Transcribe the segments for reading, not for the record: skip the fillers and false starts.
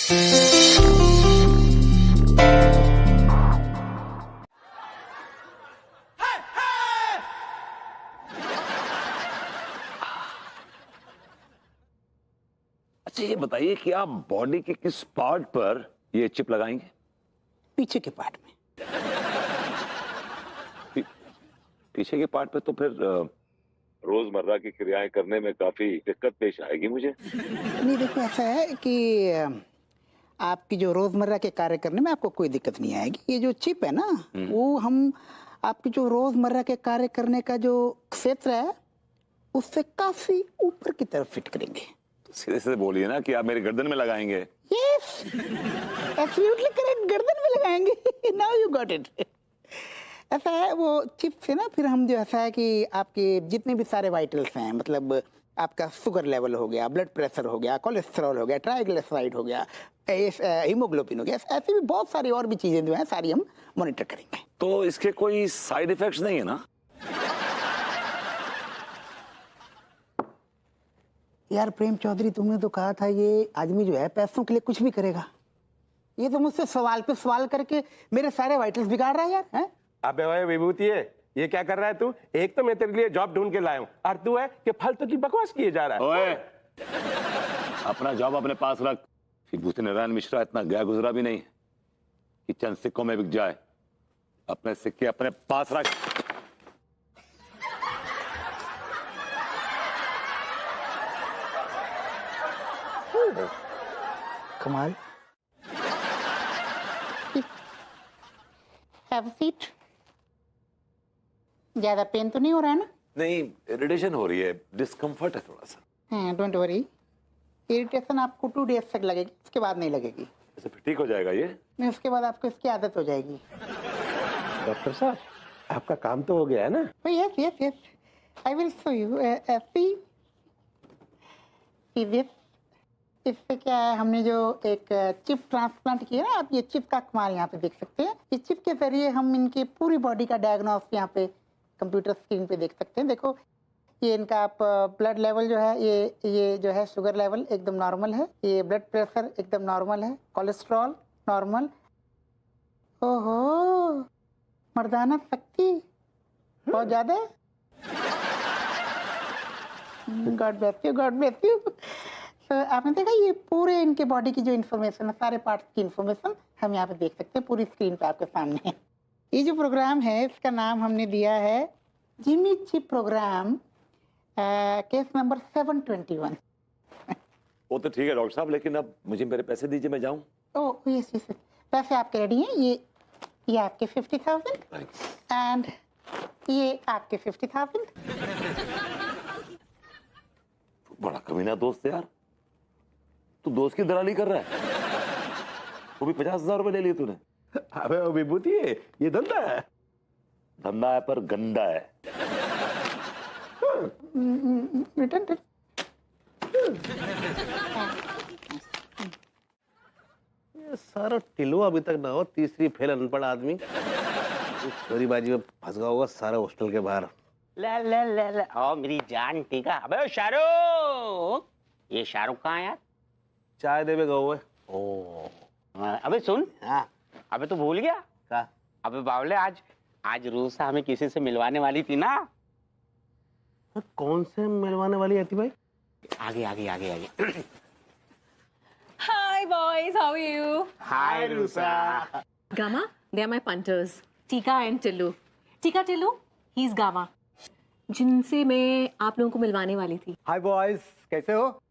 अच्छा ये बताइए कि आप बॉडी के किस पार्ट पर ये चिप लगाएंगे? पीछे के पार्ट में। पीछे के पार्ट पे तो फिर रोजमर्रा की क्रियाएं करने में काफी दिक्कत पेश आएगी मुझे। नहीं देखो, ऐसा है कि आपकी जो रोजमर्रा के कार्य करने में आपको कोई दिक्कत नहीं आएगी। ये जो चिप है ना, वो हम आपकी जो रोजमर्रा के कार्य करने का जो क्षेत्र है उससे काफी ऊपर की तरफ फिट करेंगे। तो सीधे सीधे बोलिए ना कि आप मेरी गर्दन में लगाएंगे। यस, एब्सोल्युटली करेक्ट, गर्दन में लगाएंगे। Now you got it. ऐसा है वो चिप से ना, फिर हम जो ऐसा है कि आपके जितने भी सारे वाइटल्स हैं, मतलब आपका शुगर लेवल हो गया, ब्लड प्रेशर हो गया, कोलेस्ट्रॉल हो गया, ट्राइग्लिसराइड हो गया, हीमोग्लोबिन हो गया, ऐसी भी बहुत सारी और भी चीजें जो हैं सारी हम मॉनिटर करेंगे। तो इसके कोई साइड इफेक्ट्स नहीं है ना? यार प्रेम चौधरी, तुमने तो कहा था ये आदमी जो है पैसों के लिए कुछ भी करेगा। ये तो मुझसे सवाल पे सवाल करके मेरे सारे वाइटल्स बिगाड़ रहा है यार। हैं? अबे भाई विभूति है, ये क्या कर रहा है तू? एक तो मैं तेरे लिए जॉब ढूंढ के लाया हूँ और तू है कि फालतू की बकवास किए जा रहा है। ओए, अपना जॉब अपने पास रख। विभूति नारायण मिश्रा इतना गया गुजरा भी नहीं कि चंद सिक्कों में बिक जाए। अपने सिक्के अपने पास रख। कमाल। Have a seat. ज्यादा पेन तो नहीं हो रहा है ना? नहीं, इरिटेशन हो रही है, डिस्कम्फर्ट है थोड़ा सा। हाँ, डोंट वरी। इरिटेशन आपको 2 डेज तक लगेगी, उसके बाद नहीं लगेगी। ऐसे फिर ठीक हो जाएगा ये? नहीं, उसके बाद आपको इसकी आदत हो जाएगी। डॉक्टर साहब, आपका काम तो हो गया है ना? Yes yes yes, I will show you. इससे क्या है, हमने जो एक चिप ट्रांसप्लांट किया ना, आप ये चिप का कमाल यहाँ पे देख सकते हैं। इस चिप के जरिए हम इनके पूरी बॉडी का डायग्नोस यहाँ पे कंप्यूटर स्क्रीन पे देख सकते हैं। देखो, ये इनका आप ब्लड लेवल जो है, ये जो है शुगर लेवल एकदम नॉर्मल है, ये ब्लड प्रेशर एकदम नॉर्मल है, कोलेस्ट्रॉल नॉर्मल। ओहो, मर्दाना शक्ति बहुत ज्यादा है। God bless you, God bless you. तो आपने देखा, ये पूरे इनके बॉडी की जो इन्फॉर्मेशन है, सारे पार्ट्स की इन्फॉर्मेशन हम यहाँ पे देख सकते हैं पूरी स्क्रीन पे आपके सामने है। ये जो प्रोग्राम है इसका नाम हमने दिया है Jimmy chip programme, case number 721। वो तो ठीक है डॉक्टर साहब, लेकिन अब मुझे मेरे पैसे दीजिए, मैं जाऊं। ओह यस यस, पैसे आपके रेडी हैं। ये आपके 50,000 एंड ये आपके 50,000। बड़ा कमीना दोस्त है यार, तू दोस्त की दलाली कर रहा है। वो भी 50,000 रुपए ले लिए तूने। अबे वो विभूति है, ये धंधा है। धंधा है पर गंदा है। रिटर्न। ये सारा टिलो अभी तक ना हो, तीसरी फेल अनपढ़ आदमी चोरीबाजी में फंस गया होगा सारा हॉस्टल के बाहर। ला ला ला ला, ओ मेरी जान टीका। अबे शाहरुख, ये शाहरुख कहाँ है यार? चाय देवे गए हुए। ओ अबे सुन, हाँ अबे तू भूल गया क्या? अबे बावले, आज रूसा हमें किसी से मिलवाने वाली थी ना। कौन से मिलवाने वाली आती भाई? आगे आगे आगे आगे। Hi boys, how are you? Hi RUSA. Gamma, they are my punters. Tika and Tillu. Tika, Tillu, he's Gamma. जिनसे मैं आप लोगों को मिलवाने वाली थी। हाय बॉयज, कैसे हो?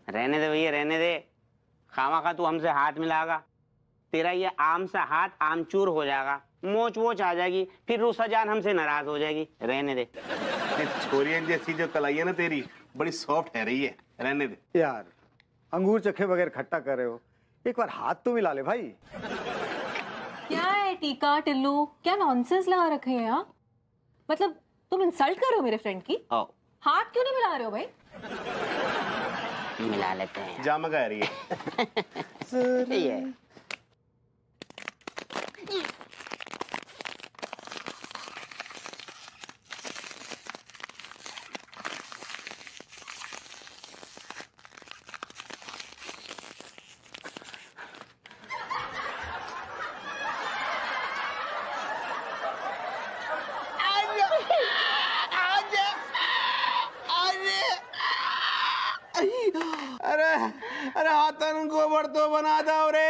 रहने दे भैया, रहने दे। खामा तू हमसे हाथ मिलाएगा, तेरा ये आम सा हाथ आमचूर हो जाएगा, मोच वोच आ जाएगी, फिर रूसा जान हमसे नाराज हो जाएगी। रहने दे। छोरियन जैसी जो कलाई है ना तेरी, बड़ी सॉफ्ट है रही है, रहने दे। यार अंगूर चखे बगैर खट्टा कर रहे हो, एक बार हाथ तो मिला ले भाई। क्या है टीका टिल्लू, क्या नॉनसेंस लगा रखे हैं यहाँ? मतलब तुम इंसल्ट कर रहे हो मेरे फ्रेंड की? हाथ क्यों नहीं मिला रहे हो भाई? मिला लेते हैं। जामा का रही है। ये अरे हाथन गोबर तो बना दो रे।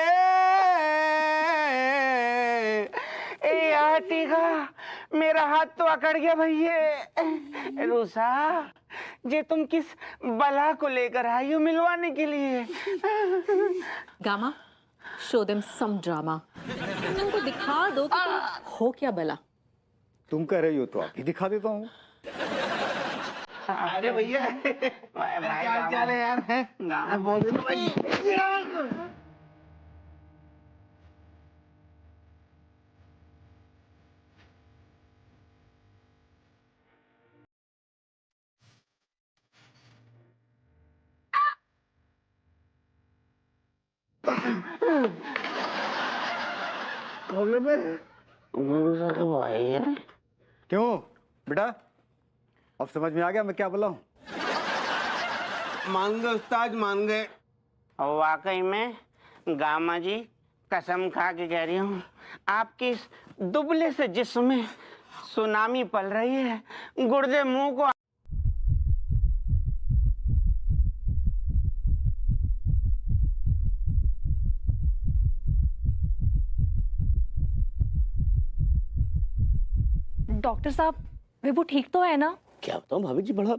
ए यार टीका, मेरा हाथ तो अकड़ गया भैया। रूसा, जे तुम किस बला को लेकर आई हो मिलवाने के लिए? गामा, शो देम सम ड्रामा। उनको दिखा दो कि तुम हो क्या बला। तुम कह रही हो तो अभी दिखा देता हूँ। अरे भैया, क्या चल है यार? गाना बोल दो भाई। क्यों बेटा, अब समझ में आ गया मैं क्या बोला हूँ? मान गए उस्ताद, मान गए। और वाकई में गामा जी, कसम खा के कह रही हूँ, आपके इस दुबले से जिस्म में सुनामी पल रही है। गुर्दे मुंह को डॉक्टर साहब, विभू ठीक तो है ना? क्या बताऊं भाभी जी, बड़ा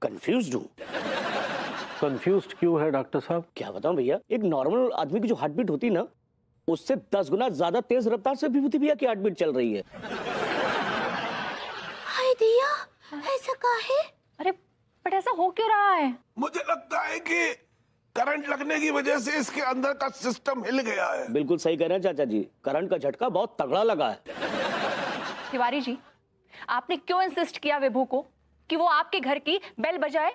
कंफ्यूज्ड हूँ। कंफ्यूज्ड क्यों है डॉक्टर साहब? क्या बताऊं भैया, एक नॉर्मल आदमी की जो हार्ट बीट होती है ना, उससे 10 गुना ज्यादा तेज रफ्तार से विभूति भैया की हार्ट बीट चल रही है। हाय दिया, ऐसा काहे? अरे बट ऐसा हो क्यों रहा है? मुझे लगता है कि करंट लगने की वजह से इसके अंदर का सिस्टम हिल गया है। बिल्कुल सही कह रहे हैं चाचा जी, करंट का झटका बहुत तगड़ा लगा है। तिवारी जी, आपने क्यों इंसिस्ट किया विभू को कि वो आपके घर की बेल बजाए?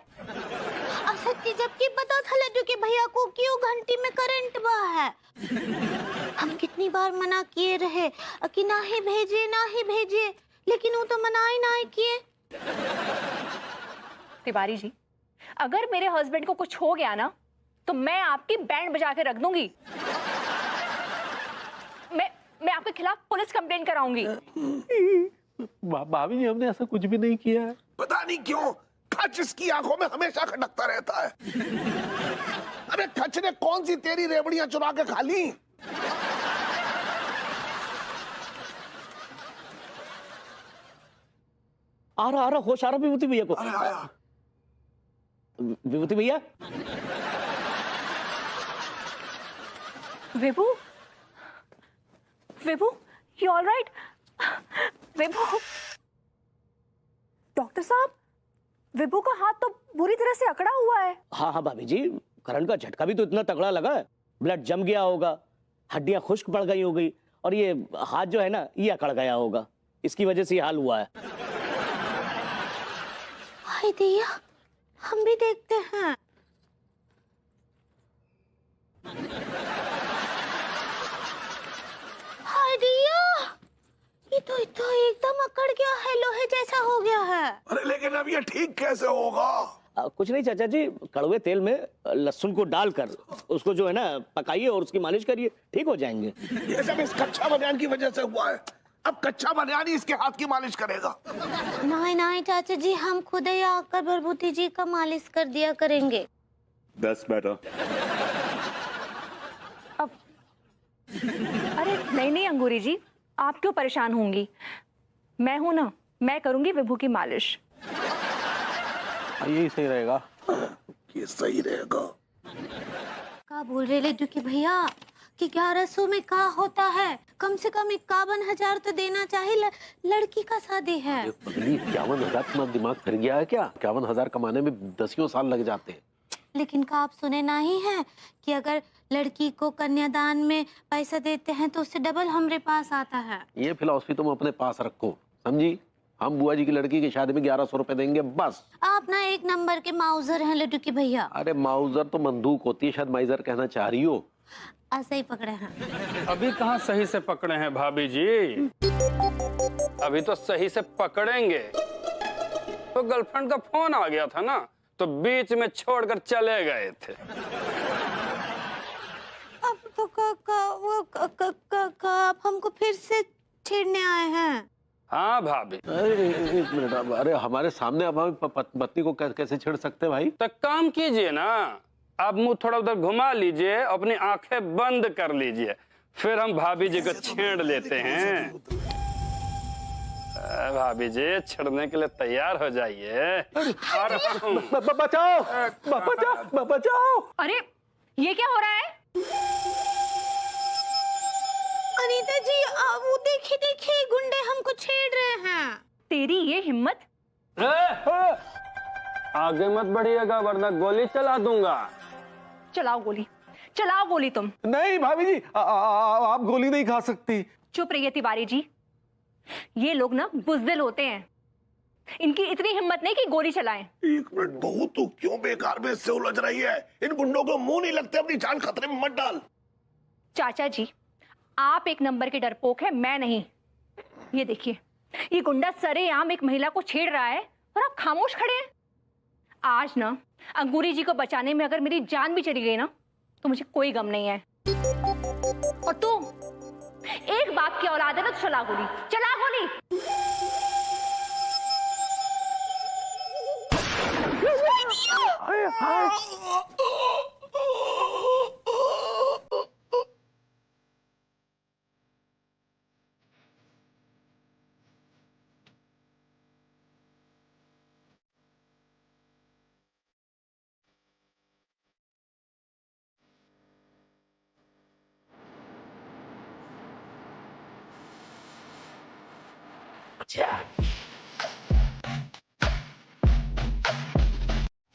असत्य जबकि पता था लड्डू के भैया को कि वो घंटी में करंट बहा है। हम कितनी बार मना किए रहे कि ना ही भेजे, लेकिन वो तो मना ही ना ही किए। तिवारी जी, अगर मेरे हस्बैंड को कुछ हो गया ना, तो मैं आपकी बैंड बजा के रख दूंगी। मैं आपके खिलाफ पुलिस कंप्लेंट कराऊंगी। भाभी जी, हमने ऐसा कुछ भी नहीं किया है। पता नहीं क्यों खच इसकी आंखों में हमेशा खटकता रहता है। अरे खच ने कौन सी तेरी रेवड़ियां चुरा के खा ली? आ रहा होश आ रहा विभूति भैया को। अरे आया। विभूति भैया, Vibhu, you all right? Vibhu, doctor साहब, विभू का हाथ तो बुरी तरह से अकड़ा हुआ है। हाँ हाँ भाभी जी, करंट का झटका भी तो इतना तगड़ा लगा है, ब्लड जम गया होगा, हड्डियां खुश्क पड़ गई हो गई, और ये हाथ जो है ना, ये अकड़ गया होगा, इसकी वजह से ये हाल हुआ है। हाय दिया, हम भी देखते हैं। हाय दिया, ये तो एकदम अकड़ गया है, लोहे जैसा हो गया है। अरे लेकिन अब ये ठीक कैसे होगा? कुछ नहीं चाचा जी, कड़वे तेल में लहसुन को डालकर उसको जो है ना पकाइए और उसकी मालिश करिए, ठीक हो जाएंगे। ये सब इस कच्चा बनियान की वजह से हुआ है। अब कच्चा बनियान ही इसके हाथ की मालिश करेगा। नहीं चाचा जी, हम खुद ही आकर भरभूति जी का मालिश कर दिया करेंगे। बस बेटा। अब अरे नहीं अंगूरी जी, आप क्यों परेशान होंगी? मैं हूं ना, मैं करूंगी विभू की मालिश। यही सही रहेगा। ये सही रहेगा। क्या बोल रहे लड्डू के भैया कि 1100 में क्या होता है? कम से कम 51,000 तो देना चाहिए, लड़की का शादी है। 51,000 तुम्हारा दिमाग फिर गया है क्या? 51,000 कमाने में 10 साल लग जाते हैं। लेकिन क्या आप सुने नहीं है कि अगर लड़की को कन्यादान में पैसा देते हैं तो उससे डबल हमारे पास आता है। ये फिलॉसफी तुम अपने पास रखो, समझी? हम बुआ जी की लड़की की शादी में 1100 रुपए देंगे बस। आप ना एक नंबर के माउजर हैं लड्डू की भैया। अरे माउजर तो बंदूक होती है, शायद माइजर कहना चाह रही हो। ऐसा ही पकड़े हैं। अभी कहाँ सही से पकड़े हैं भाभी जी, अभी तो सही से पकड़ेंगे। तो गर्लफ्रेंड का फोन आ गया था ना, तो बीच में छोड़कर चले गए थे। अब तो आप हमको फिर से छेड़ने आए हैं। हाँ भाभी। अरे एक मिनट, अरे हमारे सामने अब हम पत्नी को कैसे छेड़ सकते हैं भाई? तो काम कीजिए ना, आप मुंह थोड़ा उधर घुमा लीजिए, अपनी आंखें बंद कर लीजिए, फिर हम भाभी जी को छेड़ लेते हैं। भाभी जी छिड़ने के लिए तैयार हो जाइए। बचाओ बचाओ बचाओ। अरे ये क्या हो रहा है? अनीता जी वो देखिए देखिए, गुंडे हमको छेड़ रहे हैं। तेरी ये हिम्मत! आगे मत बढ़िएगा वरना गोली चला दूंगा। चलाओ गोली, चलाओ गोली तुम। नहीं भाभी जी, आप गोली नहीं खा सकती। चुप रहिए तिवारी जी, ये लोग ना बुज़दिल होते हैं, इनकी इतनी हिम्मत नहीं कि गोली चलाएं। एक मिनट बहू, तू क्यों बेकार में इससे उलझ रही है? इन गुंडों को मुंह नहीं लगते, अपनी जान खतरे में मत डाल। चाचा जी, आप एक नंबर के डरपोक है, मैं नहीं। ये देखिए, ये गुंडा सरेआम एक महिला को छेड़ रहा है और आप खामोश खड़े हैं। आज ना अंगूरी जी को बचाने में अगर मेरी जान भी चली गई ना तो मुझे कोई गम नहीं है। और तू एक बाप की औलाद है ना, तो चला गोली, चला गोली।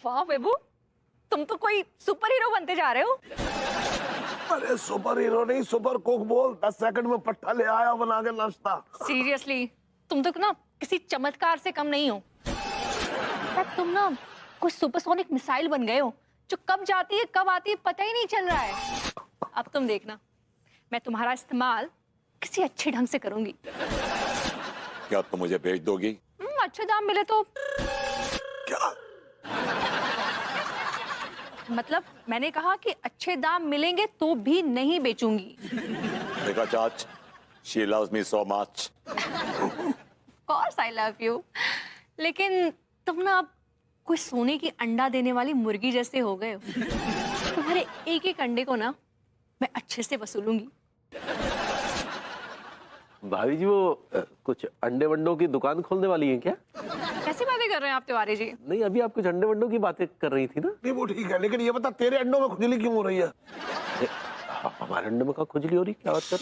वाह बेबू, तुम तो कोई सुपर हीरो बनते जा रहे हो। अरे सुपर हीरो नहीं, सुपर कुक बोल। 10 सेकंड में पट्टा ले आया बना के नाश्ता। सीरियसली तुम तो ना किसी चमत्कार से कम नहीं हो। तुम ना कोई सुपरसोनिक मिसाइल बन गए हो, जो कब जाती है कब आती है पता ही नहीं चल रहा है। अब तुम देखना, मैं तुम्हारा इस्तेमाल किसी अच्छे ढंग से करूंगी। क्या तुम मुझे बेच दोगी? अच्छे दाम मिले तो। क्या मतलब मैंने कहा कि अच्छे दाम मिलेंगे तो भी नहीं बेचूंगी। देखा चाच, she loves me so much. Course I love you. लेकिन तुम ना अब कोई सोने की अंडा देने वाली मुर्गी जैसे हो गए हो। तुम्हारे एक एक अंडे को ना मैं अच्छे से वसूलूंगी। भाभी जी वो कुछ अंडे वंडों की दुकान खोलने वाली है क्या? कैसी बातें कर रहे हैं आप तिवारी जी? नहीं, अभी आप कुछ अंडे वंडों की बातें कर रही थी ना। नहीं वो ठीक है, लेकिन ये बता तेरे अंडों में खुजली क्यों हो रही है? हमारे अंडे में क्या खुजली हो रही, क्या बात कर?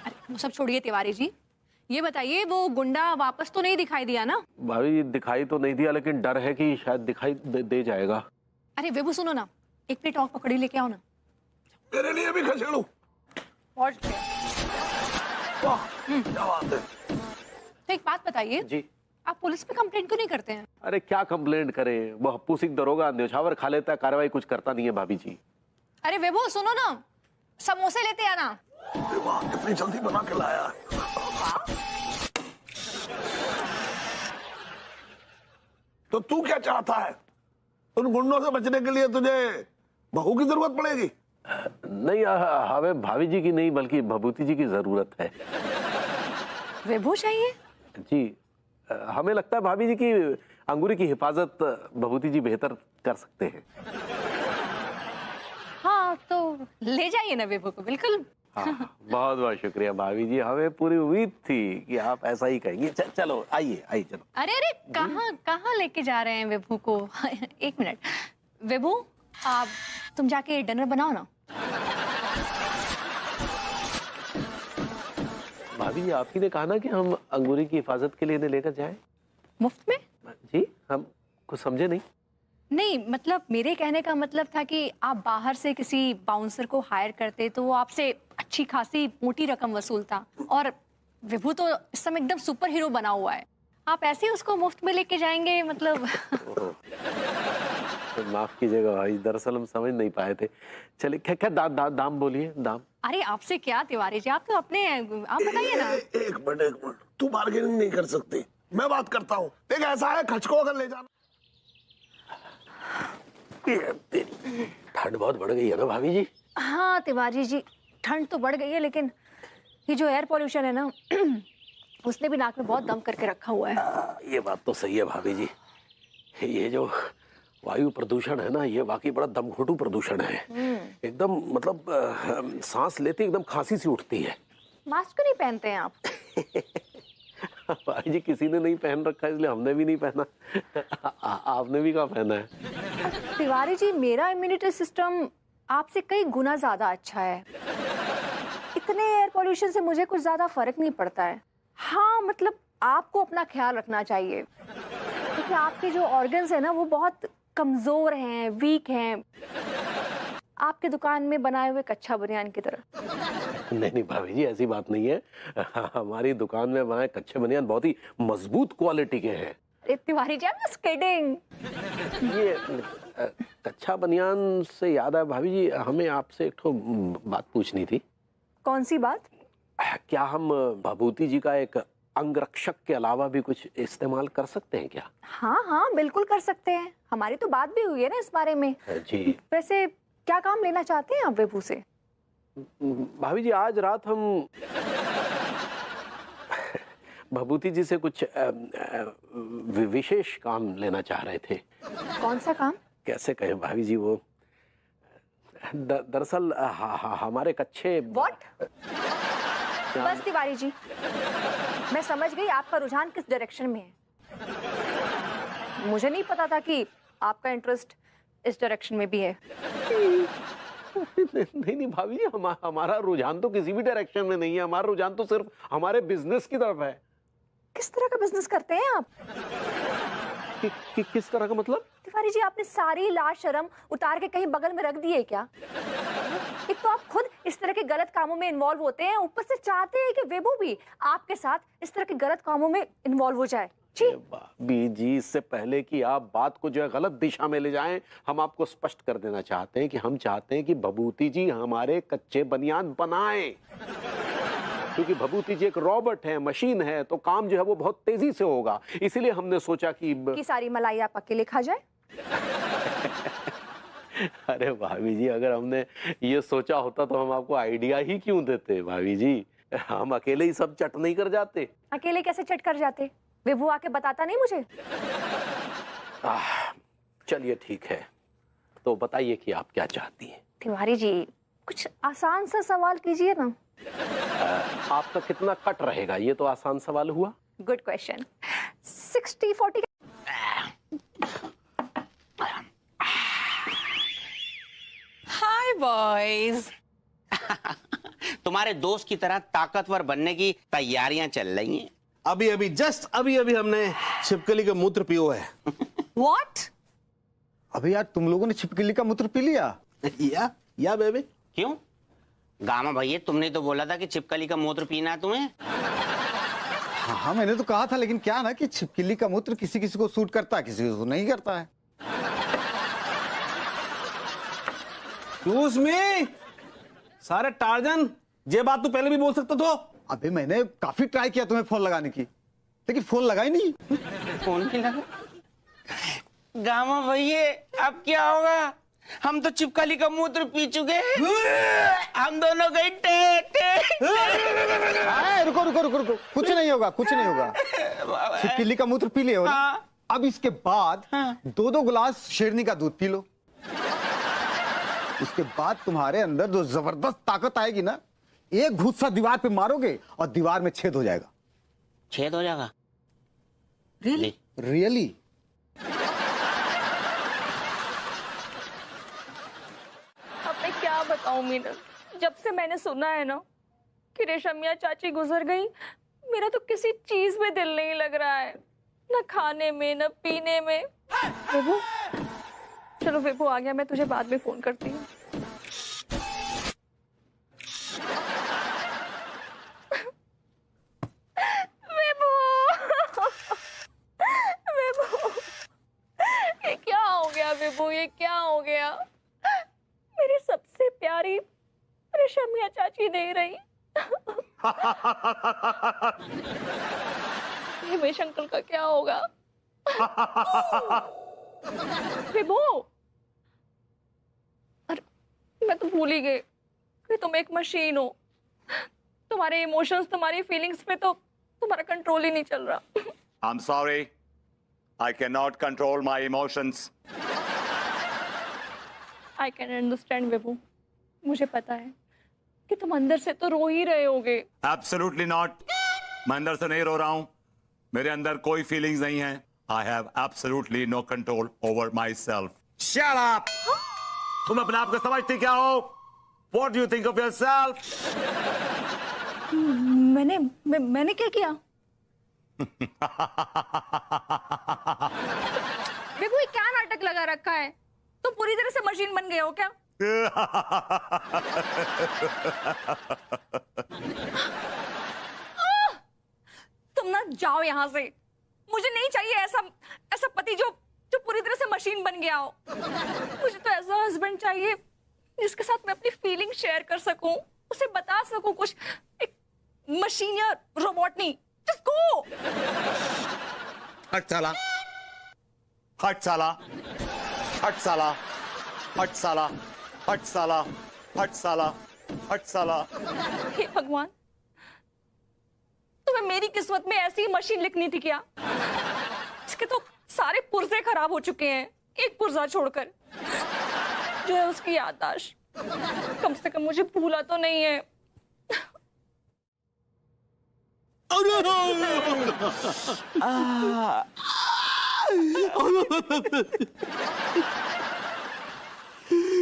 अरे वो सब छोड़िए तिवारी जी, ये बताइए वो गुंडा वापस तो नहीं दिखाई दिया ना? भाभी जी दिखाई तो नहीं दिया, लेकिन डर है कि शायद दिखाई दे जाएगा। अरे वेबू सुनो ना, एक प्लेट और पकड़ी लेके आओ ना। तेरे लिए भी खसेड़ू। और क्या बात है। तो एक बात बताइए जी, आप पुलिस पे कंप्लेंट क्यों नहीं करते हैं? अरे क्या कंप्लेंट करें, वो हप्पू सिंह दरोगा न्योछावर खा लेता है, कार्रवाई कुछ करता नहीं है भाभी जी। अरे वेबू सुनो ना, समोसे लेते आना। वाह कितनी जल्दी बना के लाया। तो तू क्या चाहता है? उन गुंडों से बचने के लिए तुझे बहू की जरूरत पड़ेगी? नहीं, हमें भाभी जी की नहीं बल्कि भभूति जी की जरूरत है। विभू चाहिए? जी, हमें लगता है भाभी जी की अंगूरी की हिफाजत भभूति जी बेहतर कर सकते हैं। हाँ तो ले जाइए ना विभू को, बिल्कुल। हाँ, बहुत बहुत शुक्रिया भाभी जी, हमें पूरी उम्मीद थी कि आप ऐसा ही कहेंगे। चलो आइए आइए चलो। अरे अरे कहाँ कहाँ लेके जा रहे हैं विभू को? एक मिनट विभू, आप तुम जाके डिनर बनाओ ना। भाभी जी आप ही ने कहा ना कि हम अंगूरी की हिफाजत के लिए इन्हें लेकर जाएं। मुफ्त में? जी, हम कुछ समझे नहीं। नहीं मतलब मेरे कहने का मतलब था कि आप बाहर से किसी बाउंसर को हायर करते तो वो आपसे अच्छी खासी मोटी रकम वसूलता, और विभू तो इस समय एकदम सुपर हीरो बना हुआ है, आप ऐसे ही उसको मुफ्त में लेके जाएंगे मतलब। तो माफ कीजिएगा भाई, दरअसल हम समझ नहीं पाए थे। चलिए क्या दाम बोलिए, दाम। अरे आपसे क्या तिवारी जी, आप तो अपने आप बताइए ना। एक मिनट, तू बार्गेनिंग नहीं कर सकती, मैं बात करता हूँ। देख ऐसा है, खच को अगर ले जाना। ठंड बहुत बढ़ गई है ना भाभी जी? हाँ तिवारी जी, ठंड तो बढ़ गई है, लेकिन ये जो एयर पॉल्यूशन है ना उसने भी नाक में बहुत दम करके रखा हुआ है। ये बात तो सही है भाभी जी, ये जो वायु प्रदूषण है ना, ये वाकई बड़ा दमघोटू प्रदूषण है। एकदम मतलब सांस लेते एकदम खांसी सी उठती है। मास्क क्यों नहीं पहनते हैं आप? भाई जी किसी ने नहीं पहन रखा इसलिए हमने भी नहीं पहना। आपने भी कहाँ पहना है? तिवारी जी, मेरा इम्यूनिटी सिस्टम आपसे कई गुना ज्यादा अच्छा है। इतने एयर पोल्यूशन से मुझे कुछ ज्यादा फर्क नहीं पड़ता है। हाँ मतलब आपको अपना ख्याल रखना चाहिए, क्योंकि आपके जो ऑर्गन्स है ना वो बहुत कमजोर हैं, वीक हैं, आपके दुकान में बनाए हुए कच्चा बनियान की तरह। नहीं भाभी जी ऐसी बात नहीं है। हमारी दुकान में बनाए कच्चे बनियान बहुत ही मजबूत क्वालिटी के हैं। Tiwari ji, I am just kidding. ये कच्चा बनियान से याद है भाभी जी, हमें आपसे एक तो बात पूछनी थी। कौन सी बात? क्या हम भभूति जी का एक अंगरक्षक के अलावा भी कुछ इस्तेमाल कर सकते हैं क्या? हाँ हाँ बिल्कुल कर सकते हैं, हमारी तो बात भी हुई है ना इस बारे में। जी। वैसे क्या काम लेना चाहते हैं आप विभू से? भाभी जी आज रात हम भभूति जी से कुछ विशेष काम लेना चाह रहे थे। कौन सा काम? कैसे कहें भाभी जी, वो दरअसल हमारे कच्चे। What? बस तिवारी जी, मैं समझ गई आपका रुझान किस डायरेक्शन में है। मुझे नहीं पता था कि आपका इंटरेस्ट इस डायरेक्शन में भी है। नहीं भाभी जी, हमारा रुझान तो किसी भी डायरेक्शन में नहीं है। हमारा रुझान तो सिर्फ हमारे बिजनेस की तरफ है। किस तरह का बिजनेस करते हैं आप? किस तरह का मतलब? तिवारी जी, आपने सारी लाज शर्म उतार के कहीं बगल में रख दी है क्या? एक तो आप खुद इस तरह के गलत कामों में इन्वॉल्व होते हैं, ऊपर से चाहते हैं कि विभू भी आपके साथ इस तरह के गलत कामों में इन्वॉल्व हो जाए। भाभी जी, इससे पहले कि आप बात को जो है गलत दिशा में ले जाएं, हम आपको स्पष्ट कर देना चाहते हैं कि हम चाहते हैं कि भभूति जी हमारे कच्चे बनियान बनाएं। क्योंकि भभूति जी एक रॉबोट है, मशीन है, तो काम जो है वो बहुत तेजी से होगा। इसीलिए हमने सोचा कि सारी मलाई आप अकेले खा जाए। अरे भाभी जी, अगर हमने ये सोचा होता तो हम आपको आइडिया ही क्यों देते भाभी जी? हम अकेले ही सब चट नहीं कर जाते। अकेले कैसे चट कर जाते? विभू आके बताता नहीं मुझे? चलिए ठीक है, तो बताइए कि आप क्या चाहती हैं। तिवारी जी, कुछ आसान सा सवाल कीजिए ना। आपका कितना कट रहेगा, ये तो आसान सवाल हुआ। Good question. 60-40। हाय बॉयज। तुम्हारे दोस्त की तरह ताकतवर बनने की तैयारियां चल रही हैं। अभी अभी हमने छिपकली का मूत्र पियो है। What? अबे यार, तुम लोगों ने छिपकली का मूत्र पी लिया? या बेबी। क्यों? गामा भैया, तुमने तो बोला था कि छिपकली का मूत्र पीना है तुम्हें। हाँ मैंने तो कहा था, लेकिन क्या ना कि छिपकली का मूत्र किसी किसी को सूट करता है, किसी को नहीं करता है। सारे टार्जन, ये बात तू पहले भी बोल सकता तो। अबे मैंने काफी ट्राई किया तुम्हें फोन लगाने की, लेकिन फोन लगा ही नहीं। फोन नहीं लगा? गामा भैया, अब क्या होगा? हम तो छिपकली का मूत्र पी चुके हैं। हम दोनों गए रुको रुको रुको रुको, कुछ नहीं होगा, कुछ नहीं होगा। छिपकली का मूत्र पी लिया हो ना? अब इसके बाद 2-2 गिलास शेरनी का दूध पी लो। उसके बाद तुम्हारे अंदर जो जबरदस्त ताकत आएगी ना, एक घूंसा दीवार पे मारोगे और दीवार में छेद हो जाएगा। छेद हो जाएगा? रियली? अब मैं क्या बताऊं मीनल, जब से मैंने सुना है ना कि रेशमिया चाची गुजर गई, मेरा तो किसी चीज में दिल नहीं लग रहा है, न खाने में न पीने में। विभू, चलो विभू आ गया, मैं तुझे बाद में फोन करती हूँ। विभू, विभू, ये क्या हो गया विभू, ये क्या हो गया? मेरी सबसे प्यारी रेशमिया चाची नहीं रही। हिमेश अंकल का क्या होगा? विभू, अरे मैं तो भूल ही गई कि तुम एक मशीन हो। तुम्हारे इमोशंस, तुम्हारी फीलिंग्स पे तो तुम्हारा कंट्रोल ही नहीं चल रहा। I'm sorry. I cannot control my emotions. I can understand Vibhu, मुझे पता है कि तुम अंदर से तो रो ही रहे होगे। Absolutely not. मैं अंदर से नहीं रो रहा हूं, मेरे अंदर कोई फीलिंग्स नहीं है। I have absolutely no control over myself. Shut up! तुम अपने आप को समझती क्या हो? What do you think of yourself? मैंने क्या किया? देखो, ये क्या नाटक लगा रखा है? तुम पूरी तरह से मशीन बन गए हो क्या? तुम ना जाओ यहाँ से। मुझे नहीं चाहिए ऐसा पति जो पूरी तरह से मशीन बन गया हो। मुझे तो ऐसा हस्बैंड चाहिए जिसके साथ मैं अपनी फीलिंग शेयर कर सकूं, उसे बता सकूं कुछ। एक मशीन या रोबोट नहीं। Just go! हट साला, हट साला, हट साला, हट साला, हट साला, हट साला, हट साला। हे भगवान, तुम्हें मेरी किस्मत में ऐसी ही मशीन लिखनी थी क्या? इसके तो सारे पुर्जे खराब हो चुके हैं, एक पुर्जा छोड़कर। जो है उसकी याददाश्त, कम से कम मुझे भूला तो नहीं है।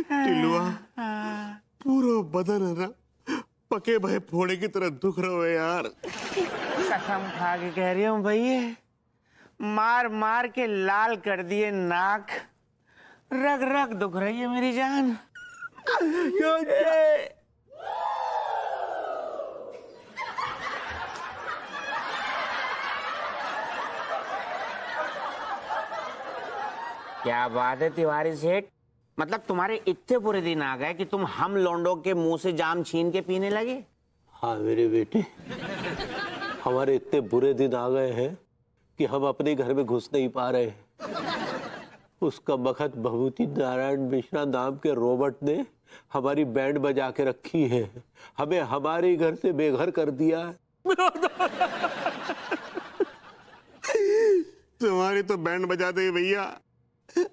टिलुआ, पूरा बदन है ना पके भय फोड़े की तरह दुख रहा है यार। कसम खा के कह रही हूँ भैया, मार मार के लाल कर दिए नाक। रग रग दुख रही है मेरी जान। क्या बात है तिवारी सेठ, मतलब तुम्हारे इतने बुरे दिन आ गए कि तुम हम लौंडों के मुंह से जाम छीन के पीने लगे? हाँ मेरे बेटे, हमारे इतने बुरे दिन आ गए हैं कि हम अपने घर में घुस नहीं पा रहे। उसका बखत भभूति नारायण मिश्रा नाम के रोबोट ने हमारी बैंड बजा के रखी है, हमें हमारे घर से बेघर कर दिया है। तुम्हारी तो बैंड बजा दे भैया,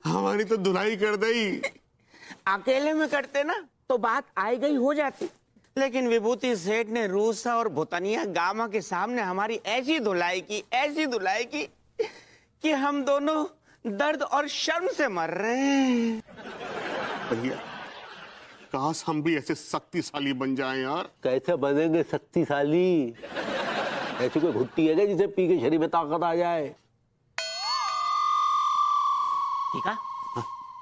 हमारी तो धुलाई कर दई। अकेले में करते ना तो बात आई गई हो जाती, लेकिन विभूति सेठ ने रूसा और भूतनिया गामा के सामने हमारी ऐसी धुलाई की कि हम दोनों दर्द और शर्म से मर रहे हैं। भैया, काश हम भी ऐसे शक्तिशाली बन जाएं यार। कैसे बनेंगे शक्तिशाली? ऐसी कोई घुट्टी है क्या जिसे पी के शरीर में ताकत आ जाए? ठीक है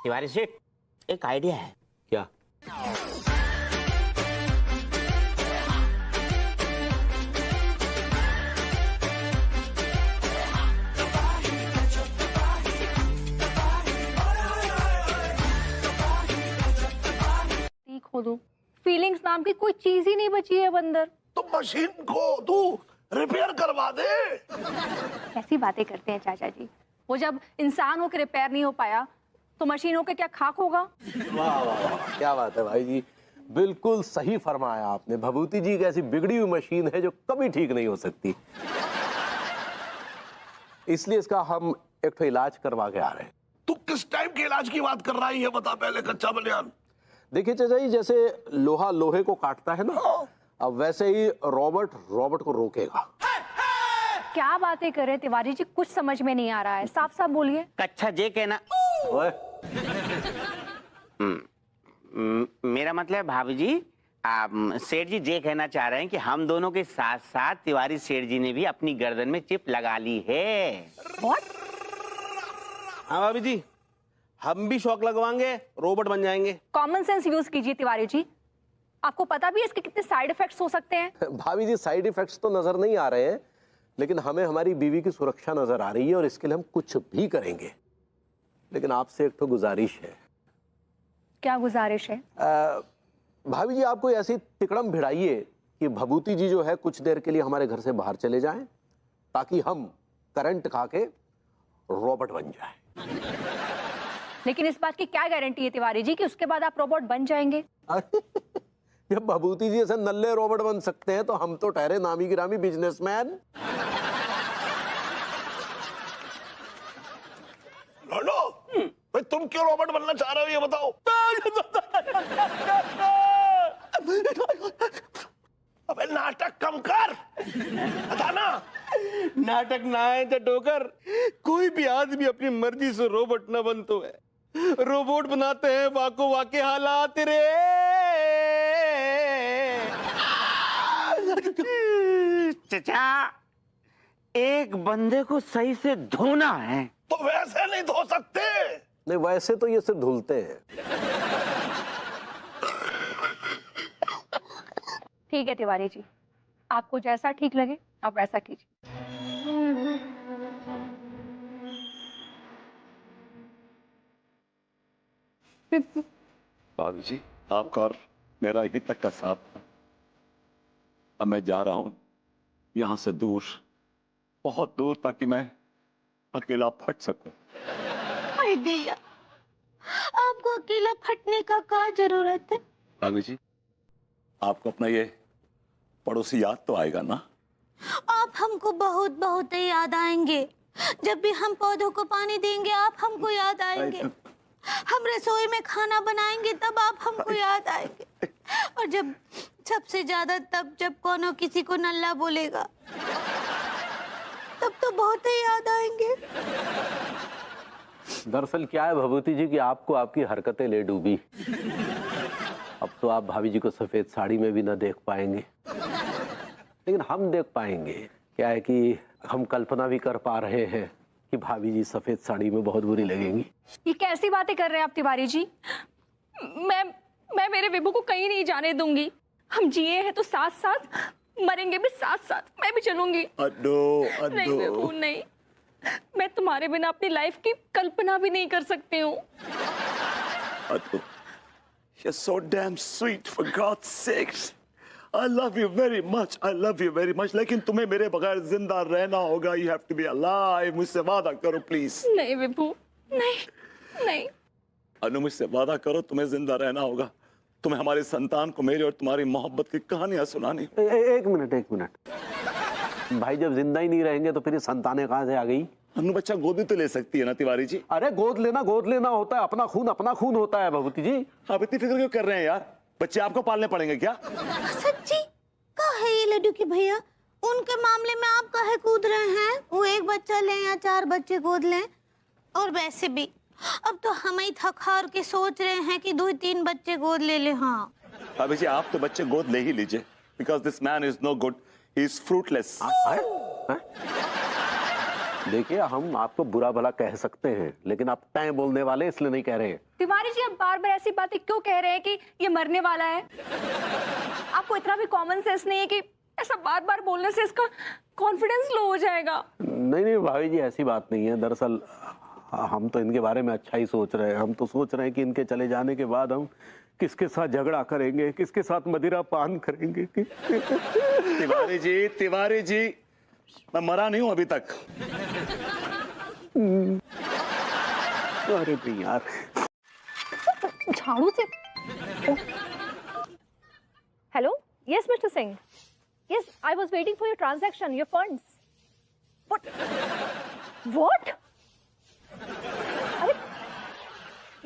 तिवारी सेठ, एक आइडिया है। क्या? खो दो, फीलिंग्स नाम की कोई चीज ही नहीं बची है बंदर। तो मशीन को तू रिपेयर करवा दे। कैसी बातें करते हैं चाचा जी, वो जब इंसान होकर रिपेयर नहीं हो पाया तो मशीन होकर क्या खाक होगा? वाह वाह वाह, क्या बात है भाई जी, बिल्कुल सही फरमाया आपने। भभूति जी एक ऐसी बिगड़ी हुई मशीन है जो कभी ठीक नहीं हो सकती, इसलिए इसका हम एक तो इलाज करवा के आ रहे हैं। तू किस टाइप के इलाज की बात कर रहा है ये बता पहले, कच्चा बलियान। देखिए चाचा जी, जैसे लोहा लोहे को काटता है ना, अब वैसे ही रॉबर्ट को रोकेगा। क्या बातें कर रहे हैं तिवारी जी, कुछ समझ में नहीं आ रहा है, साफ साफ बोलिए। कच्चा जे कहना। मेरा मतलब भाभी जी, सेठ जी जे कहना चाह रहे हैं कि हम दोनों के साथ साथ तिवारी सेठ जी ने भी अपनी गर्दन में चिप लगा ली है। What? हाँ भाभी जी, हम भी शौक लगवाएंगे, रोबोट बन जाएंगे। कॉमन सेंस यूज कीजिए तिवारी जी, आपको पता भी है इसके कितने साइड इफेक्ट्स हो सकते हैं। भाभी जी, साइड इफेक्ट्स तो नजर नहीं आ रहे हैं, लेकिन हमें हमारी बीवी की सुरक्षा नजर आ रही है और इसके लिए हम कुछ भी करेंगे। लेकिन आपसे एक तो गुजारिश है। क्या गुजारिश है? भाभी जी, आप कोई ऐसी तिकड़म भिड़ाइए कि भभूति जी जो है कुछ देर के लिए हमारे घर से बाहर चले जाएं, ताकि हम करंट खा के रोबोट बन जाए। लेकिन इस बात की क्या गारंटी है तिवारी जी कि उसके बाद आप रोबोट बन जाएंगे? जब भभूति जी ऐसे नल्ले रोबोट बन सकते हैं तो हम तो ठहरे नामी गिरामी बिजनेसमैन। भाई तुम क्यों रोबोट बनना चाह रहे हो ये बताओ। अबे नाटक कम कर, बता ना। नाटक ना है तो डोकर, कोई भी आदमी अपनी मर्जी से रोबोट न बनतो है। रोबोट बनाते हैं वाको वाके हालात रे। चचा, एक बंदे को सही से धोना है तो वैसे नहीं धो सकते। नहीं, वैसे तो ये सिर्फ धुलते हैं। ठीक है तिवारी जी, आपको जैसा ठीक लगे आप वैसा कीजिए। भाभी जी, आपका और मेरा यही तक का साथ था। अब मैं जा रहा हूं यहां से दूर, बहुत दूर, ताकि मैं अकेला फट सकूं। अरे भैया, आपको अकेला फटने का क्या जरूरत है? भाभी जी, आपको अपना ये पड़ोसी याद तो आएगा ना? आप हमको बहुत बहुत याद आएंगे। जब भी हम पौधों को पानी देंगे आप हमको याद आएंगे। हम रसोई में खाना बनाएंगे तब आप हमको याद आएंगे। और जब सबसे ज्यादा तब जब कोनो किसी को नल्ला बोलेगा तब तो बहुत ही याद आएंगे। दरअसल क्या है भभूति जी कि आपको आपकी हरकतें ले डूबी। अब तो आप भाभी जी को सफेद साड़ी में भी ना देख पाएंगे, लेकिन हम देख पाएंगे। क्या है कि हम कल्पना भी कर पा रहे हैं कि भाभी जी सफेद साड़ी में बहुत बुरी लगेंगी। ये कैसी बातें कर रहे हैं आप तिवारी जी? मैं मेरे विभू को कहीं नहीं जाने दूंगी। हम जिए हैं तो साथ साथ, मरेंगे भी साथ साथ। मैं भी चलूंगी। नहीं विभू नहीं, मैं तुम्हारे बिना अपनी लाइफ की कल्पना भी नहीं कर सकती हूँ। You're so damn sweet, for God's sakes. I love you very much. I love you very much. लेकिन तुम्हें मेरे बगैर जिंदा रहना होगा. You have to be alive. मुझसे वादा करो प्लीज. नहीं विभू, नहीं नहीं। अनु, मुझसे वादा करो, तुम्हें जिंदा रहना होगा। तुम्हें हमारे संतान को मेरी और तुम्हारी मोहब्बत की कहानियां सुनानी। एक मिनट। भाई जब जिंदा ही नहीं रहेंगे तो फिर संतानें कहाँ से आ गई? अनु, बच्चा गोद भी तो ले सकती है ना तिवारी जी? अरे गोद लेना होता है। अपना खून होता है भभूति जी। आप इतनी फिक्र क्यों कर रहे हैं यार? बच्चे आपको पालने पड़ेंगे क्या? सच्ची का है ये लड्डू की भैया? उनके मामले में आप काहे कूद रहे हैं? वो एक बच्चा लें या 4 बच्चे गोद लें? और वैसे भी अब तो हम ही थक हार के सोच रहे हैं कि 2-3 बच्चे गोद ले ले। हाँ भाभी जी, आप तो बच्चे गोद ले ही लीजिए, because this man is no good, he is fruitless. देखिए, हम आपको बुरा भला कह सकते हैं, लेकिन आप तय बोलने वाले इसलिए नहीं कह रहे हैं। तिवारी जी, आप बार बार ऐसी बातें क्यों कह रहे हैं कि ये मरने वाला है? आपको इतना भी कॉमन सेंस नहीं है कि ऐसा बार बार बोलने से इसका कॉन्फिडेंस लो हो जाएगा? नहीं भाभी जी, ऐसी बात नहीं है। दरअसल हम तो इनके बारे में अच्छा ही सोच रहे हैं। हम तो सोच रहे हैं कि इनके चले जाने के बाद हम किसके साथ झगड़ा करेंगे, किसके साथ मदिरा पान करेंगे। तिवारी जी, मैं मरा नहीं हूं अभी तक। अरे नहीं यार, झाड़ू से। Hello, yes mister Singh, yes I was waiting for your transaction, your funds. What? अरे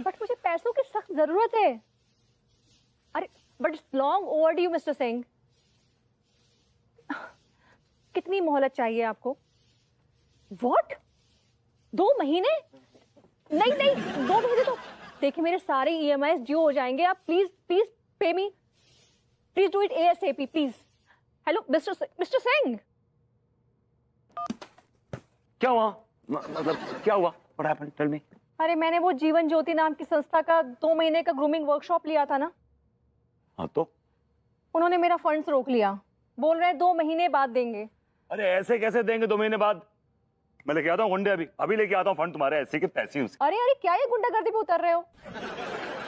बट मुझे पैसों की सख्त जरूरत है। अरे but it's long overdue mister Singh. कितनी मोहलत चाहिए आपको? व्हाट? 2 महीने? नहीं 2 महीने तो देखिए, मेरे सारे EMIs ड्यू हो जाएंगे। आप please pay me, please do it ASAP please. Hello mister Singh, क्या हुआ? मतलब क्या हुआ? What happened? Tell me. अरे मैंने वो जीवन ज्योति नाम की संस्था का 2 महीने का ग्रूमिंग वर्कशॉप लिया था ना। हाँ तो? उन्होंने मेरा फंड्स रोक लिया। बोल रहे हैं 2 महीने बाद देंगे। अरे ऐसे कैसे देंगे 2 महीने बाद? मैं लेके आता हूँ गुंडे, अभी लेके आता हूँ फंड तुम्हारे। ऐसे के पैसे उसके। अरे क्या ये गुंडागर्दी पे उतर रहे हो?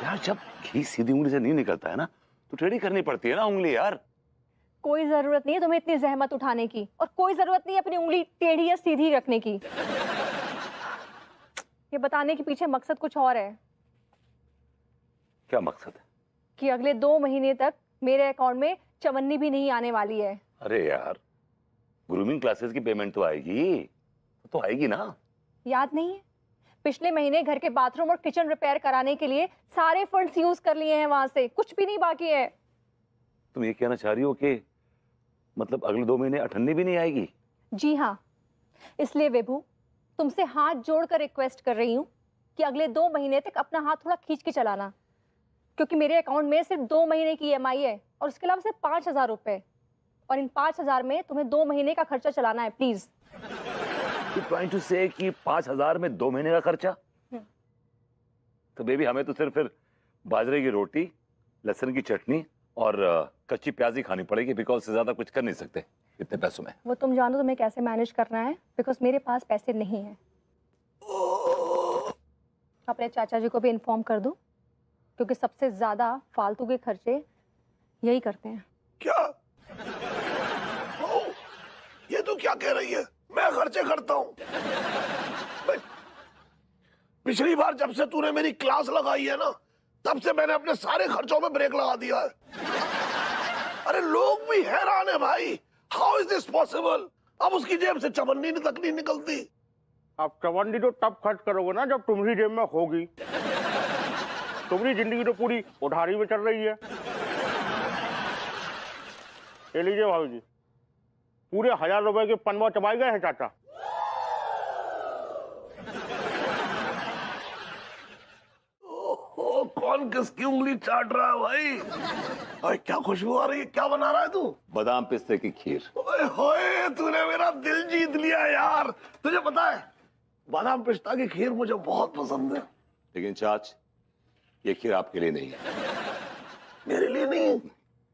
यार, जब घी सीधी उंगली से नहीं निकलता है ना, तो टेढ़ी करनी पड़ती है ना उंगली यार। कोई जरूरत नहीं है तुम्हें इतनी जहमत उठाने की, और कोई जरूरत नहीं है अपनी उंगली टेढ़ी या सीधी रखने की। ये बताने के पीछे मकसद कुछ और है। क्या मकसद है? कि अगले 2 महीने तक मेरे अकाउंट में चवन्नी भी नहीं आने वाली है। अरे यार, ग्रूमिंग क्लासेस की पेमेंट तो आएगी ना? याद नहीं है? पिछले महीने घर के बाथरूम और किचन रिपेयर कराने के लिए सारे फंड्स यूज कर लिए हैं वहां से, कुछ भी नहीं बाकी है। तुम ये कहना चाह रही हो कि मतलब अगले 2 महीने अठन्नी भी नहीं आएगी? जी हाँ, इसलिए विभू तुमसे हाथ जोड़कर रिक्वेस्ट कर रही हूँ कि अगले 2 महीने तक अपना हाथ थोड़ा खींच के चलाना, क्योंकि मेरे अकाउंट में सिर्फ 2 महीने की EMI है और उसके अलावा सिर्फ 5,000 रुपए, और इन 5,000 में तुम्हें 2 महीने का खर्चा चलाना है प्लीज। ट्राइंग टू से कि 5,000 में 2 महीने का खर्चा? तो बेबी हमें तो सिर्फ फिर बाजरे की रोटी, लहसुन की चटनी और कच्ची प्याज ही खानी पड़ेगी, बिकॉज से ज्यादा कुछ कर नहीं सकते इतने पैसों में। वो तुम जानो तुम्हें कैसे मैनेज करना है, बिकॉज मेरे पास पैसे नहीं है। अपने चाचा जी को भी इन्फॉर्म कर दो, क्योंकि सबसे ज्यादा फालतू के खर्चे यही करते हैं। क्या? ये तू क्या कह रही है? मैं खर्चे करता हूँ? पिछली बार जब से तूने मेरी क्लास लगाई है ना, तब से मैंने अपने सारे खर्चों में ब्रेक लगा दिया है। अरे लोग भी हैरान है भाई, हाउ इज दिस पॉसिबल? अब उसकी जेब से चवन्नी तक नहीं निकलती। अब चवन्नी तो तब खर्च करोगे ना जब तुम्हारी जेब में होगी। तुम्हारी जिंदगी तो पूरी उधारी में चल रही है। ले लीजिए भाभी जी, पूरे 1,000 रुपए के पनवा चबाए गए हैं चाचा। ओहो, कौन किसकी उंगली चाट रहा है भाई? अरे क्या खुशबू आ रही है? क्या बना रहा है तू? बादाम पिस्ते की खीर। ओए होए, तूने मेरा दिल जीत लिया यार। तुझे पता है बादाम पिस्ता की खीर मुझे बहुत पसंद है। लेकिन चाच, ये खीर आपके लिए नहीं है। मेरे लिए नहीं?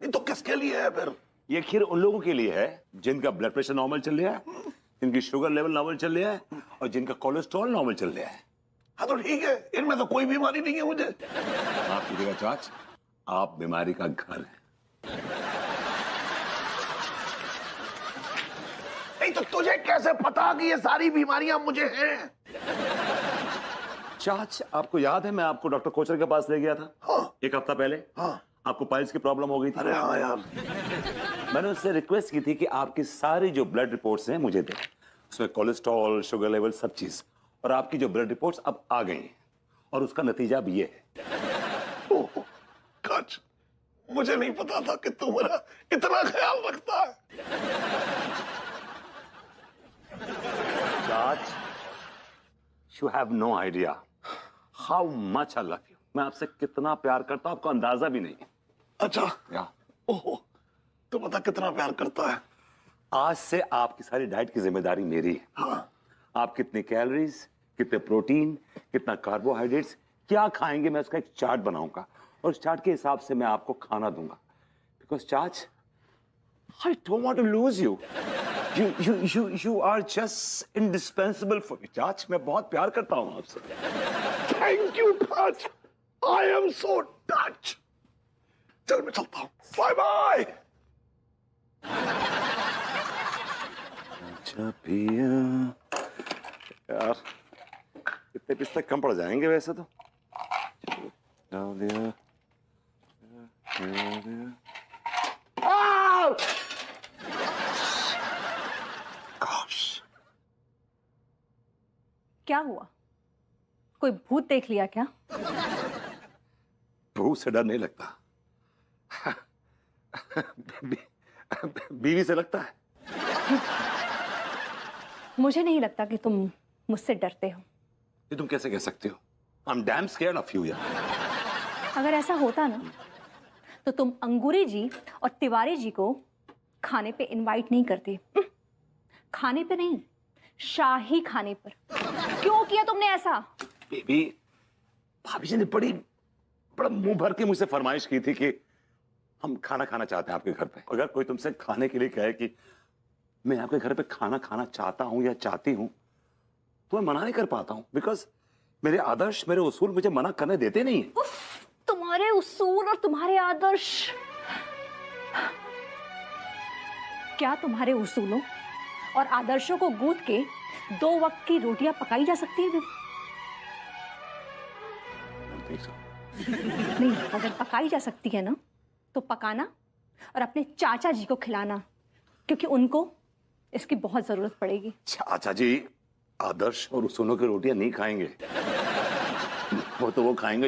ये तो किसके लिए है फिर? ये खीर उन लोगों के लिए है जिनका ब्लड प्रेशर नॉर्मल चल रहा है, जिनकी शुगर लेवल नॉर्मल चल रहा है और जिनका कोलेस्ट्रॉल नॉर्मल चल रहा है। हाँ तो ठीक है, इनमें तो कोई बीमारी नहीं है मुझे। आप कीजिएगा चाच, आप बीमारी का घर है। नहीं तो तुझे कैसे पता कि ये सारी बीमारियां मुझे हैं? चाच, आपको याद है मैं आपको डॉक्टर कोचर के पास ले गया था? हाँ। 1 हफ्ता पहले। हाँ। आपको पाइल्स की प्रॉब्लम हो गई थी। अरे हाँ यार। मैंने उससे रिक्वेस्ट की थी कि आपकी सारी जो ब्लड रिपोर्ट्स हैं मुझे दें, उसमें कोलेस्ट्रॉल, शुगर लेवल, सब चीज। और आपकी जो ब्लड रिपोर्ट्स अब आ गई हैं और उसका नतीजा भी ये है। ओह, कच, मुझे नहीं पता था कि तू मेरा इतना ख्याल रखता है। चाच, you have no idea how much I love you. मैं आपसे कितना प्यार करता हूं, आपको अंदाजा भी नहीं है। अच्छा। या ओह, तू पता कितना प्यार करता है। आज से आपकी सारी डाइट की जिम्मेदारी मेरी है। हाँ। आप कितनी कैलोरीज, कितने प्रोटीन, कितना कार्बोहाइड्रेट्स, क्या खाएंगे, मैं उसका एक चार्ट बनाऊंगा और उस चार्ट के हिसाब से मैं आपको खाना दूंगा। बिकॉज चाच, I don't want to lose you. You are just indispensable for me, चाच। मैं बहुत प्यार करता हूं आपसे। Thank you, Touch. I am so touched. चल मैं चलता हूँ। Bye bye. अच्छा भैया, यार इतने पिस्ते कम पड़ जाएंगे वैसे तो। डाल दिया। क्या हुआ? कोई भूत देख लिया क्या? भूत से डर नहीं लगता, बीवी से लगता है। मुझे नहीं लगता कि तुम मुझसे डरते हो। ये तुम कैसे कह सकते हो? I'm damn scared of you यार। अगर ऐसा होता ना तो तुम अंगूरी जी और तिवारी जी को खाने पे इनवाइट नहीं करते। खाने पे नहीं, शाही खाने पर। क्यों किया तुमने ऐसा? बेबी, भाभी जी ने बड़ा मुंह भर के मुझसे फरमाइश की थी कि हम खाना खाना चाहते हैं आपके घर पे। अगर कोई तुमसे खाने के लिए कहे कि मैं आपके घर पे खाना खाना चाहता हूं या चाहती हूं, तो मैं मना नहीं कर पाता हूं, बिकॉज मेरे आदर्श, मेरे उसूल मुझे मना करने देते नहीं है। तुम्हारे उसूल और तुम्हारे आदर्श? क्या तुम्हारे उसूलों और आदर्शों को गूंथ के 2 वक्त की रोटियां पकाई जा सकती हैं? नहीं, अगर पकाई जा सकती है ना तो पकाना और अपने चाचा जी को खिलाना, क्योंकि उनको इसकी बहुत जरूरत पड़ेगी। चाचा जी आदर्श और सोनू की रोटियां नहीं खाएंगे। वो खाएंगे।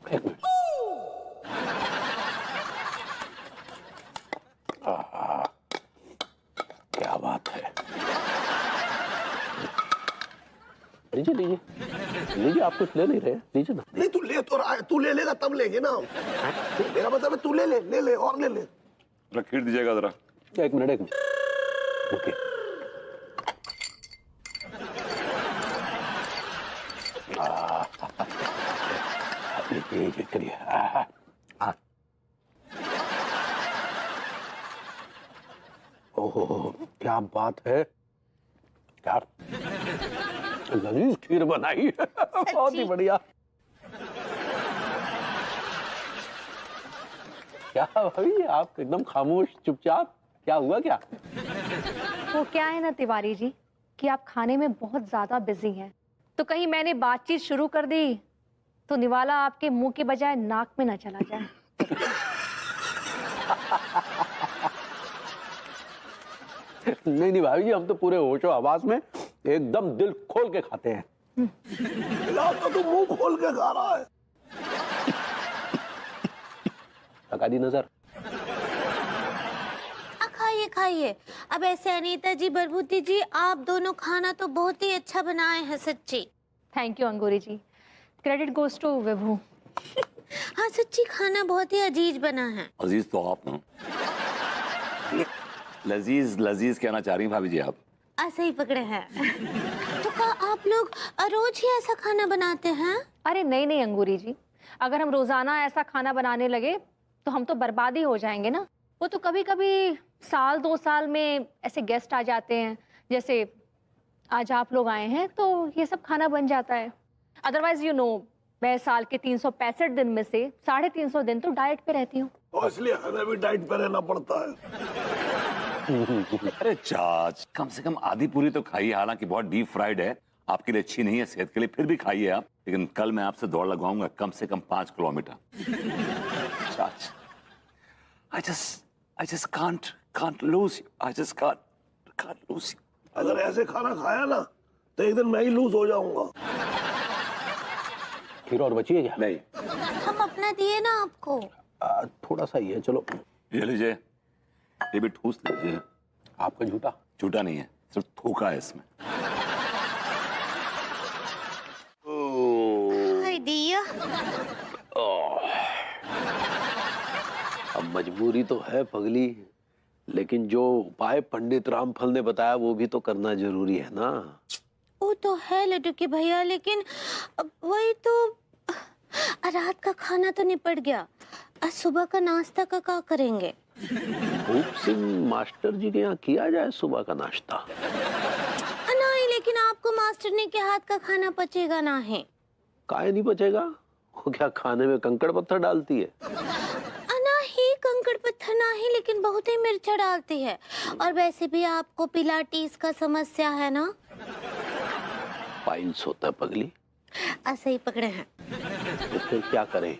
एक मिनट। क्या बात है। लीजिए लीजिए लीजिए, आप कुछ ले नहीं रहे, लीजिए ना। नहीं तू ले तो रहा है, तू ले लेगा तब लेंगे ना। मेरा मतलब है तू ले ले और ले ले। खीर दीजिएगा जरा। एक मिनट ओके। ये करिए। ओहो क्या बात है, क्या लजीज खीर बनाई है। बहुत ही बढ़िया। क्या भाभी आप एकदम खामोश चुपचाप, क्या हुआ क्या? वो क्या है ना तिवारी जी कि आप खाने में बहुत ज्यादा बिजी हैं, तो कहीं मैंने बातचीत शुरू कर दी तो निवाला आपके मुंह के बजाय नाक में ना चला जाए। नहीं नहीं भाभी जी, हम तो पूरे होशो हवास में एकदम दिल खोल के खाते हैं। तो मुंह खोल के खा रहा है। लगा दी नजर। खाइए खाइए। अब ऐसे अनीता जी, बरबूती जी, आप दोनों खाना तो बहुत ही अच्छा बनाए हैं सच्ची। Thank you Angoori ji, credit goes to Vibhu. हाँ सच्ची खाना बहुत ही अजीज बना है। अजीज तो आप ना। लजीज लजीज कहना चाह रही हैं भाभी जी आप। ऐसे ही पकड़े हैं। तो क्या आप लोग रोज ही ऐसा खाना बनाते हैं? अरे नहीं नहीं अंगूरी जी, अगर हम रोजाना ऐसा खाना बनाने लगे तो हम तो बर्बाद ही हो जाएंगे ना। वो तो कभी कभी साल 2 साल में ऐसे गेस्ट आ जाते हैं, जैसे आज आप लोग आए हैं तो ये सब खाना बन जाता है। अदरवाइज यू नो, मैं साल के 365 दिन में से 350 दिन तो डाइट पे रहती हूँ। तो इसलिए हमें भी डाइट पे रहना पड़ता है। अरे चाच, कम से कम आधी पूरी तो खाइए, हालांकि बहुत डीप फ्राइड है, आपके लिए अच्छी नहीं है सेहत के लिए, फिर भी खाइए आप। लेकिन कल मैं आपसे दौड़ लगवाऊंगा कम से कम 5 किलोमीटर। चाच, I just can't lose you. I just can't lose you. अगर ऐसे खाना खाया ना तो एक दिन मैं ही लूज हो जाऊंगा। खीर और बची है क्या? नहीं, हम अपना दिए ना आपको। थोड़ा सा ही है, चलो ये लीजिए, ये भी ठूस लीजिए। आपका झूठा? झूठा नहीं है, सिर्फ थूका है इसमें। हाय दिया। अब मजबूरी तो है पगली, लेकिन जो उपाय पंडित रामफल ने बताया वो भी तो करना जरूरी है ना। वो तो है लड्डू के भैया, लेकिन वही तो रात का खाना तो निपट गया, आज सुबह का नाश्ता का क्या करेंगे? भूप सिंह मास्टर जी के यहाँ किया जाए सुबह का नाश्ता। नहीं, लेकिन आपको मास्टरनी के हाथ का खाना पचेगा ना है। काहे नहीं बचेगा? वो क्या खाने में कंकड़ पत्थर डालती है? नहीं कंकड़ पत्थर नहीं, लेकिन बहुत ही मिर्चा डालती है। और वैसे भी आपको पिलाटीज का समस्या है ना। पाइल्स होता है पगली। ऐसे ही पकड़े हैं। तो फिर क्या करें?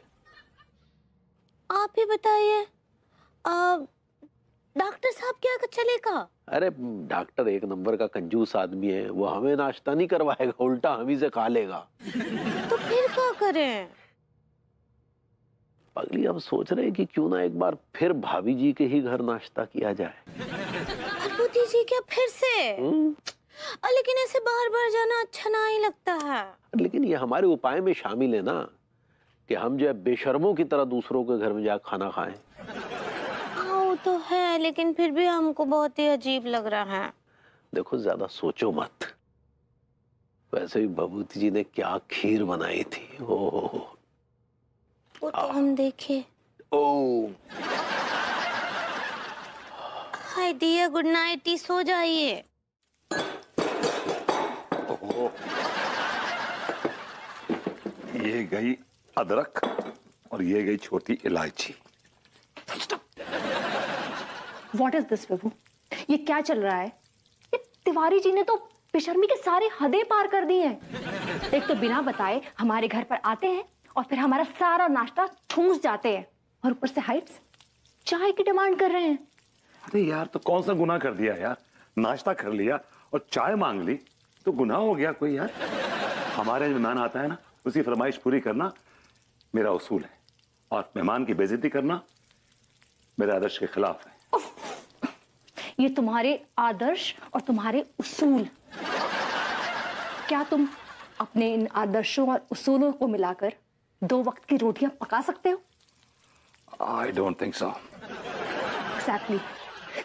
आप ही बताइए। डॉक्टर साहब क्या चलेगा? अरे डॉक्टर एक नंबर का कंजूस आदमी है, वो हमें नाश्ता नहीं करवाएगा, उल्टा हम ही से खा लेगा। तो फिर क्या करें? पगली अब सोच रहे हैं कि क्यों ना एक बार फिर भाभी जी के ही घर नाश्ता किया जाए। भगवती जी क्या फिर से? लेकिन ऐसे बार बार जाना अच्छा नहीं लगता है। लेकिन ये हमारे उपाय में शामिल है ना कि हम जो है बेशर्मों की तरह दूसरों के घर में जाकर खाना खाएं। वो तो है, लेकिन फिर भी हमको बहुत ही अजीब लग रहा है। देखो ज्यादा सोचो मत, वैसे भी भभूति जी ने क्या खीर बनाई थी। ओहो वो तो हम देखे। हाय डियर, गुड नाइट, सो जाइए। ये गई अदरक और ये गई छोटी इलायची। What is this विभू? ये क्या चल रहा है? ये तिवारी जी ने तो बेशर्मी के सारे हदें पार कर दी हैं। एक तो बिना बताए हमारे घर पर आते हैं और फिर हमारा सारा नाश्ता ठूंस जाते हैं, और ऊपर से हाइट्स चाय की डिमांड कर रहे हैं। अरे यार, तो कौन सा गुनाह कर दिया यार? नाश्ता कर लिया और चाय मांग ली तो गुनाह हो गया कोई यार? हमारे मेहमान आता है ना, उसकी फरमाइश पूरी करना मेरा उसूल है, और मेहमान की बेइज्जती करना मेरे आदर्श के खिलाफ है। ये तुम्हारे आदर्श और तुम्हारे उसूल, क्या तुम अपने इन आदर्शों और उसूलों को मिलाकर 2 वक्त की रोटियां पका सकते हो? I don't think so. Exactly.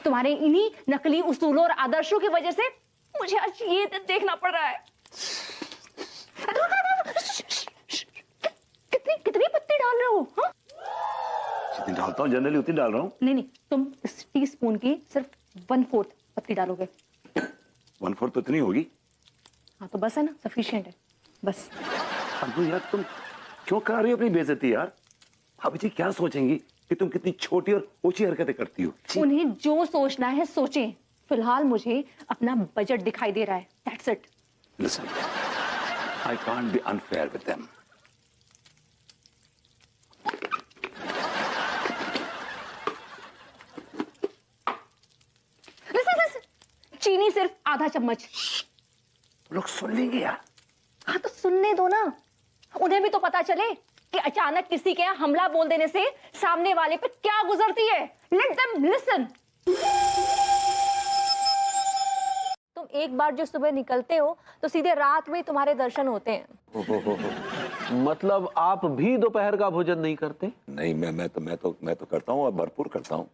तुम्हारे इन्हीं नकली उसूलों और आदर्शों की वजह से मुझे आज ये देखना पड़ रहा है। कितनी पत्ती डाल रहे हो? हाँ? जितनी डालता हूँ जनरली उतनी डाल रहा हूँ। नहीं, तुम इस टीस्पून की सिर्फ 1/4 पत्ती डालोगे। 1/4 तो इतनी होगी। हाँ तो बस है ना, सफिशिएंट है बस। अब यार तुम क्यों कर रही हो अपनी बेइज्जती यार? भाभी जी क्या सोचेंगी कि तुम कितनी छोटी और ऊंची हरकतें करती हो? उन्हें जो सोचना है सोचें। फिलहाल मुझे अपना बजट दिखाई दे रहा है। That's it. Listen, I can't be unfair with them. Listen. चीनी सिर्फ आधा चम्मच। लोग सुन लेंगे यार। हाँ तो सुनने दो ना, उन्हें भी तो पता चले कि अचानक किसी के यहाँ हमला बोल देने से सामने वाले पे क्या गुजरती है। Let them listen. तुम एक बार जो सुबह निकलते हो तो सीधे रात में तुम्हारे दर्शन होते हैं। मतलब आप भी दोपहर का भोजन नहीं करते? नहीं, मैं तो करता हूँ और भरपूर करता हूँ।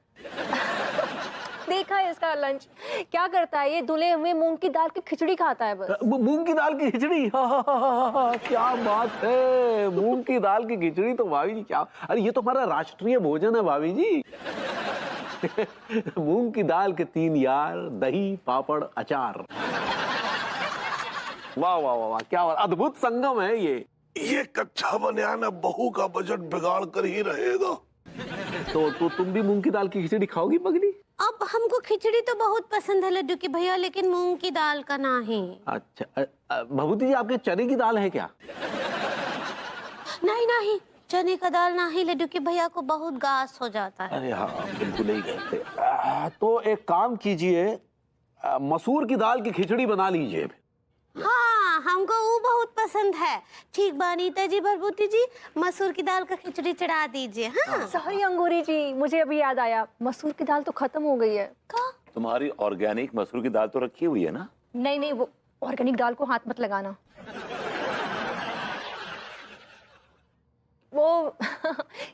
देखा है इसका लंच क्या करता है, ये धुले हुए मूंग की दाल की खिचड़ी खाता है बस। मूंग की दाल की खिचड़ी? क्या बात है, मूंग की दाल की खिचड़ी तो भाभी जी क्या, अरे ये तो हमारा राष्ट्रीय भोजन है भाभी जी। मूंग की दाल के 3 यार, दही, पापड़, अचार। वाह वाह वाह वाह, क्या अद्भुत संगम है ये। ये कच्चा बनियान बहू का बजट बिगाड़ कर ही रहेगा। तो तुम भी मूंग की दाल की खिचड़ी खाओगी पगली? अब हमको खिचड़ी तो बहुत पसंद है लड्डू के भैया, लेकिन मूंग की दाल का नहीं। अच्छा, भभूति जी आपके चने की दाल है क्या? नहीं, चने का दाल नहीं, लड्डू के भैया को बहुत गास हो जाता है। अरे हाँ, बिल्कुल नहीं कहते। तो एक काम कीजिए, मसूर की दाल की खिचड़ी बना लीजिए। हाँ, हमको वो बहुत पसंद है। ठीक बानीता जी, भरभूति जी, मसूर की दाल का खिचड़ी चढ़ा दीजिए। हाँ सॉरी अंगूरी जी, मुझे अभी याद आया, मसूर की दाल तो खत्म हो गई है। तुम्हारी ऑर्गेनिक मसूर की दाल तो रखी हुई है ना? नहीं, वो ऑर्गेनिक दाल को हाथ मत लगाना। वो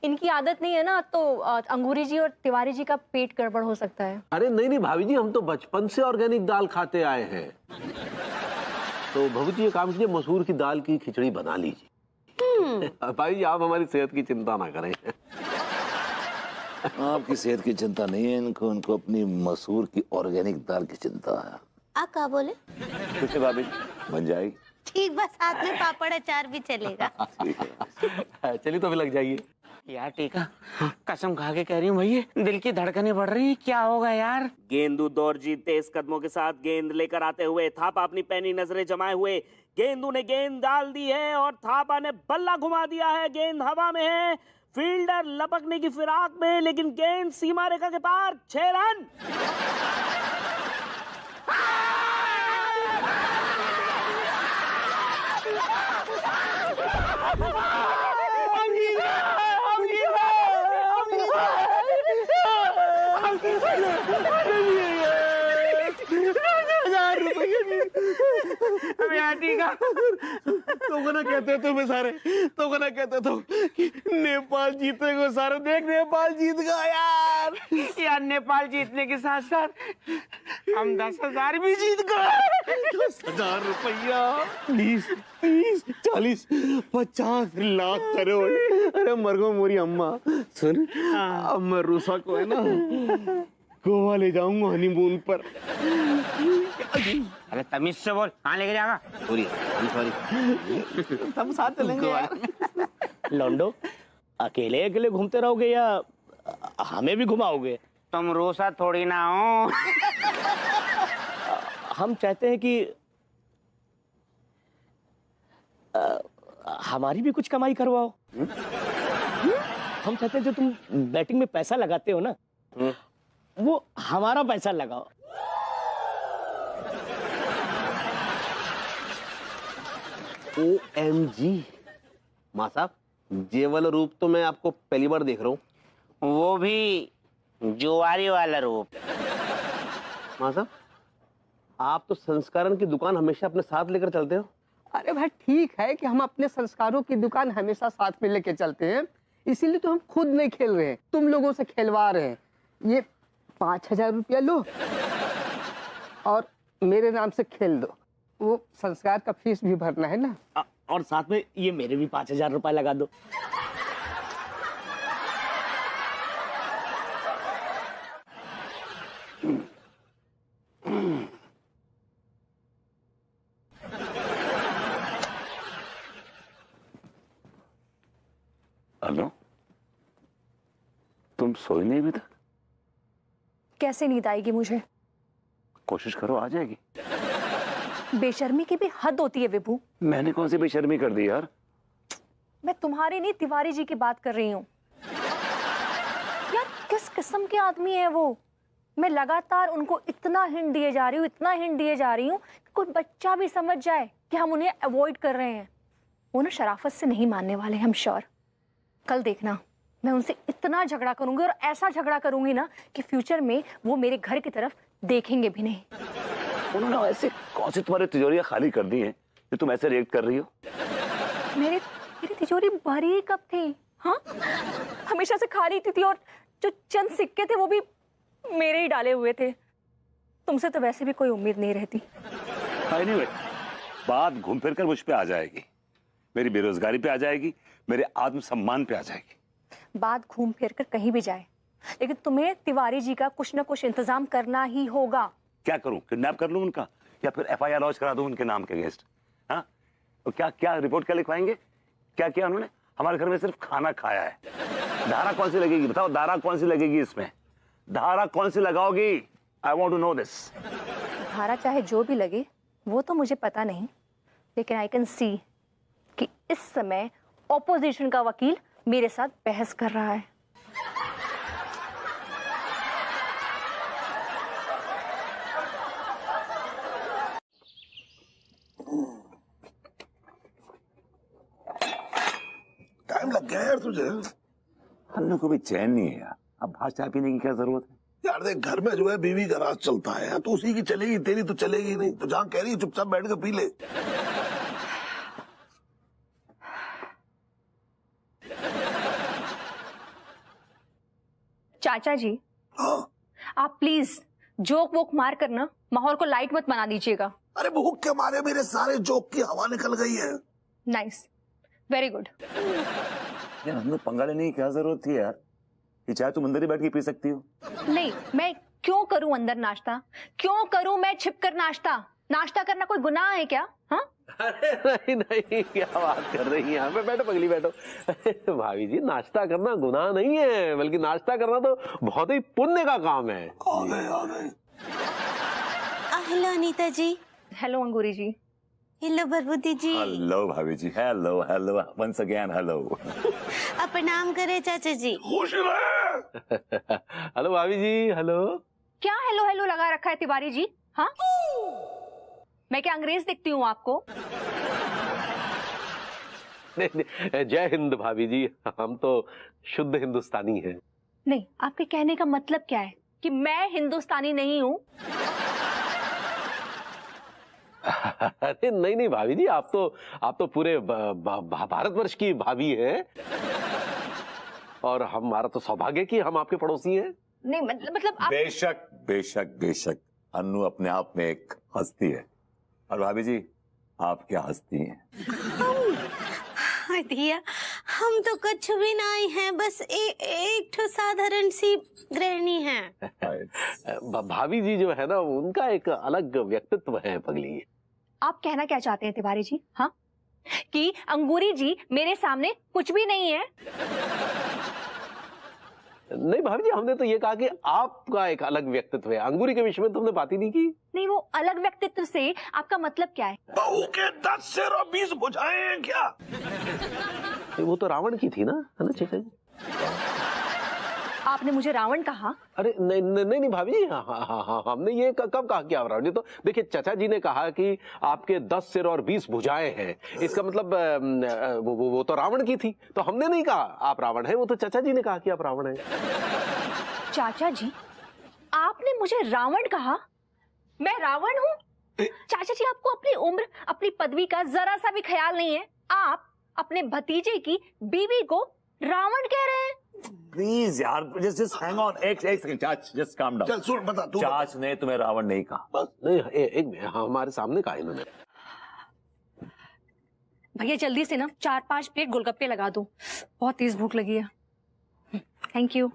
इनकी आदत नहीं है ना, तो अंगूरी जी और तिवारी जी का पेट गड़बड़ हो सकता है। अरे नहीं भाभी जी, हम तो बचपन से ऑर्गेनिक दाल खाते आए हैं। तो भभूति ये काम कीजिए, मसूर की दाल की खिचड़ी बना लीजिए। भाई जी आप हमारी सेहत की चिंता ना करें। आपकी सेहत की चिंता नहीं है इनको अपनी मसूर की ऑर्गेनिक दाल की चिंता है। आप क्या बोले? कुछ नहीं भाभी, बन जाएगी। ठीक, बस साथ में पापड़ अचार भी चलेगा। चलिए तो अभी लग जाइए यार। टीका कसम खा के कह रही हूँ भैया, दिल की धड़कनें बढ़ रही है। क्या होगा यार? गेंदू दौड़जी तेज कदमों के साथ गेंद लेकर आते हुए, थापा अपनी पैनी नजरें जमाए हुए, गेंदू ने गेंद डाल दी है और थापा ने बल्ला घुमा दिया है। गेंद हवा में है, फील्डर लपकने की फिराक में, लेकिन गेंद सीमा रेखा के पार। 6 रन। तो ना कहते थे सारे, तो ना कहते थे कि नेपाल जीतेगा सारे। देख नेपाल जीत गया यार। नेपाल जीतने के साथ साथ हम 10,000 भी जीत गए। 10,000 रुपया, 20, 30, 40, 50 लाख करोड़। अरे मरगो मोरी अम्मा, सुन अब मैं रूसा को है ना गोवा ले जाऊंगा हनीमून पर। अरे तमीज से बोल, कहाँ लेके जाएगा? सॉरी, हम साथ चलेंगे यार। लौंडो, अकेले घूमते रहोगे या हमें भी घुमाओगे? तुम रोसा थोड़ी ना हो। हम चाहते हैं कि हमारी भी कुछ कमाई करवाओ। हम चाहते हैं जो तुम बैटिंग में पैसा लगाते हो ना, वो हमारा पैसा लगाओ। OMG, माँ साहब, ये वाला रूप तो मैं आपको पहली बार देख रहा हूँ। वो भी जुआरी वाला रूप। माँ साहब, आप तो संस्करण की दुकान हमेशा अपने साथ लेकर चलते हो। अरे भाई ठीक है कि हम अपने संस्कारों की दुकान हमेशा साथ में लेके चलते हैं, इसीलिए तो हम खुद नहीं खेल रहे हैं, तुम लोगों से खेलवा रहे हैं। ये 5,000 रुपया लो और मेरे नाम से खेल दो। वो संस्कार का फीस भी भरना है ना। और साथ में ये मेरे भी 5,000 रुपए लगा दो। हेलो, तुम सोई नहीं अभी तक? कैसे नींद आएगी मुझे? कोशिश करो, आ जाएगी। बेशर्मी की भी हद होती है विभू। मैंने कौन सी बेशर्मी कर दी यार? मैं तुम्हारी नहीं, तिवारी जी की बात कर रही हूँ। यार किस किस्म के आदमी है वो? मैं लगातार उनको इतना हिंट दिए जा रही हूँ, इतना हिंट दिए जा रही हूँ कि कोई बच्चा भी समझ जाए कि हम उन्हें अवॉइड कर रहे हैं। वो ना शराफत से नहीं मानने वाले, हम श्योर। कल देखना, मैं उनसे इतना झगड़ा करूंगी और ऐसा झगड़ा करूंगी ना कि फ्यूचर में वो मेरे घर की तरफ देखेंगे भी नहीं। उन्होंने ऐसे कौन सी तुम्हारी तिजोरियां खाली कर दी हैं कि तुम ऐसे रिएक्ट कर रही हो? मेरी तिजोरी भरी कब थी? हाँ, हमेशा से खाली थी और जो चंद सिक्के थे वो भी मेरे ही डाले हुए थे। तुमसे तो वैसे भी कोई उम्मीद नहीं रहती। Anyway, बात घूम फिर कर मुझ पे आ जाएगी, मेरी बेरोजगारी पे आ जाएगी, मेरे आत्मसम्मान पे आ जाएगी। बात घूम फिर कर कहीं भी जाए, लेकिन तुम्हें तिवारी जी का कुछ ना कुछ इंतजाम करना ही होगा। क्या करूं? किडनैप कर लूं उनका, या फिर FIR लॉन्च करा दूं उनके नाम के अगेंस्ट? हाँ, तो क्या रिपोर्ट क्या लिखवाएंगे? क्या किया उन्होंने? हमारे घर में सिर्फ खाना खाया है। धारा कौन सी लगेगी बताओ? धारा कौन सी लगेगी इसमें? धारा कौन सी लगाओगी? I want to know this. धारा चाहे जो भी लगे वो तो मुझे पता नहीं, लेकिन आई कैन सी कि इस समय ऑपोजिशन का वकील मेरे साथ बहस कर रहा है। टाइम लग गया यार तुझे। हम लोग को भी चैन नहीं है यार। अब बाहर चाय पीने की क्या जरूरत है यार? देख, घर में जो है बीवी का राज चलता है, तो उसी की चलेगी, तेरी तो चलेगी नहीं। तो जहाँ कह रही है चुपचाप बैठ के पी ले। चाचा जी, हाँ? आप प्लीज जोक वोक मार कर ना माहौल को लाइट मत बना दीजिएगा। अरे भूख के मारे मेरे सारे जोक की हवा निकल गई है। Nice, very good. यार हम लोग पंगा लेने की क्या जरूरत थी यार? ये चाय तुम अंदर ही बैठ के पी सकती हो। नहीं, मैं क्यों करूं अंदर नाश्ता? क्यों करूं मैं छिपकर नाश्ता? नाश्ता करना कोई गुनाह है क्या? हाँ? अरे नहीं नहीं, क्या बात कर रही हैं? यहाँ पे बैठो, पगली बैठो। भाभी जी, नाश्ता करना गुनाह नहीं है, बल्कि नाश्ता करना तो बहुत ही पुण्य का काम है। आ गए। Hello Anita ji. Hello Angoori ji. Hello Bharbhuti ji. Hello भाभी जी। Hello hello once again hello. अब प्रणाम करे चाचा जी। खुश रहे। हेलो भाभी जी। हेलो। क्या हेलो हेलो लगा रखा है तिवारी जी? हाँ, मैं क्या अंग्रेज दिखती हूँ आपको? नहीं, जय हिंद भाभी जी, हम तो शुद्ध हिंदुस्तानी हैं। नहीं, आपके कहने का मतलब क्या है कि मैं हिंदुस्तानी नहीं हूँ? अरे नहीं नहीं भाभी जी, आप तो पूरे भारतवर्ष की भाभी हैं, और हमारा तो सौभाग्य कि हम आपके पड़ोसी हैं। नहीं मतलब आप... बेशक बेशक बेशक, अन्नू अपने आप में एक हस्ती है, और भाभी जी आप क्या हस्ती हैं। दिया, हम तो कुछ भी नहीं है, बस एक ठो साधारण सी गृहिणी है। भाभी जी जो है ना, उनका एक अलग व्यक्तित्व है पगली। आप कहना क्या चाहते हैं तिवारी जी? हाँ, कि अंगूरी जी मेरे सामने कुछ भी नहीं है? नहीं भाभी जी, हमने तो ये कहा कि आपका एक अलग व्यक्तित्व है। अंगूरी के विषय में तुमने बात ही नहीं की। नहीं, वो अलग व्यक्तित्व से आपका मतलब क्या है? बहू के 10 सिर और 20 भुजाएं हैं क्या? वो तो रावण की थी ना, है ना चाचा जी? आपने मुझे रावण कहा? अरे नहीं नहीं नहीं भाभी जी, हाँ, हमने ये कब कहा कि आप रावण? तो देखिए चाचा जी ने कहा कि आपके 10 सिर और 20 भुजाएं हैं, इसका मतलब वो तो रावण की थी, तो हमने नहीं कहा आप रावण हैं, वो तो चाचा जी ने कहा कि आप रावण हैं। चाचा जी, आपने मुझे रावण कहा? मैं रावण हूँ? चाचा जी, आपको अपनी उम्र, अपनी पदवी का जरा सा भी ख्याल नहीं है। आप अपने भतीजे की बीवी को रावण कह रहे हैं? प्लीज यार, just hang on, एक सेकंड, चाच, just calm down। चल सुन, बता तू। चाच ने तुम्हें रावण नहीं कहा। बस नहीं, एक हमारे सामने कहा इन्होंने। भैया जल्दी से ना 4-5 प्लेट गोलगप्पे लगा दो, बहुत तेज भूख लगी है। Thank you.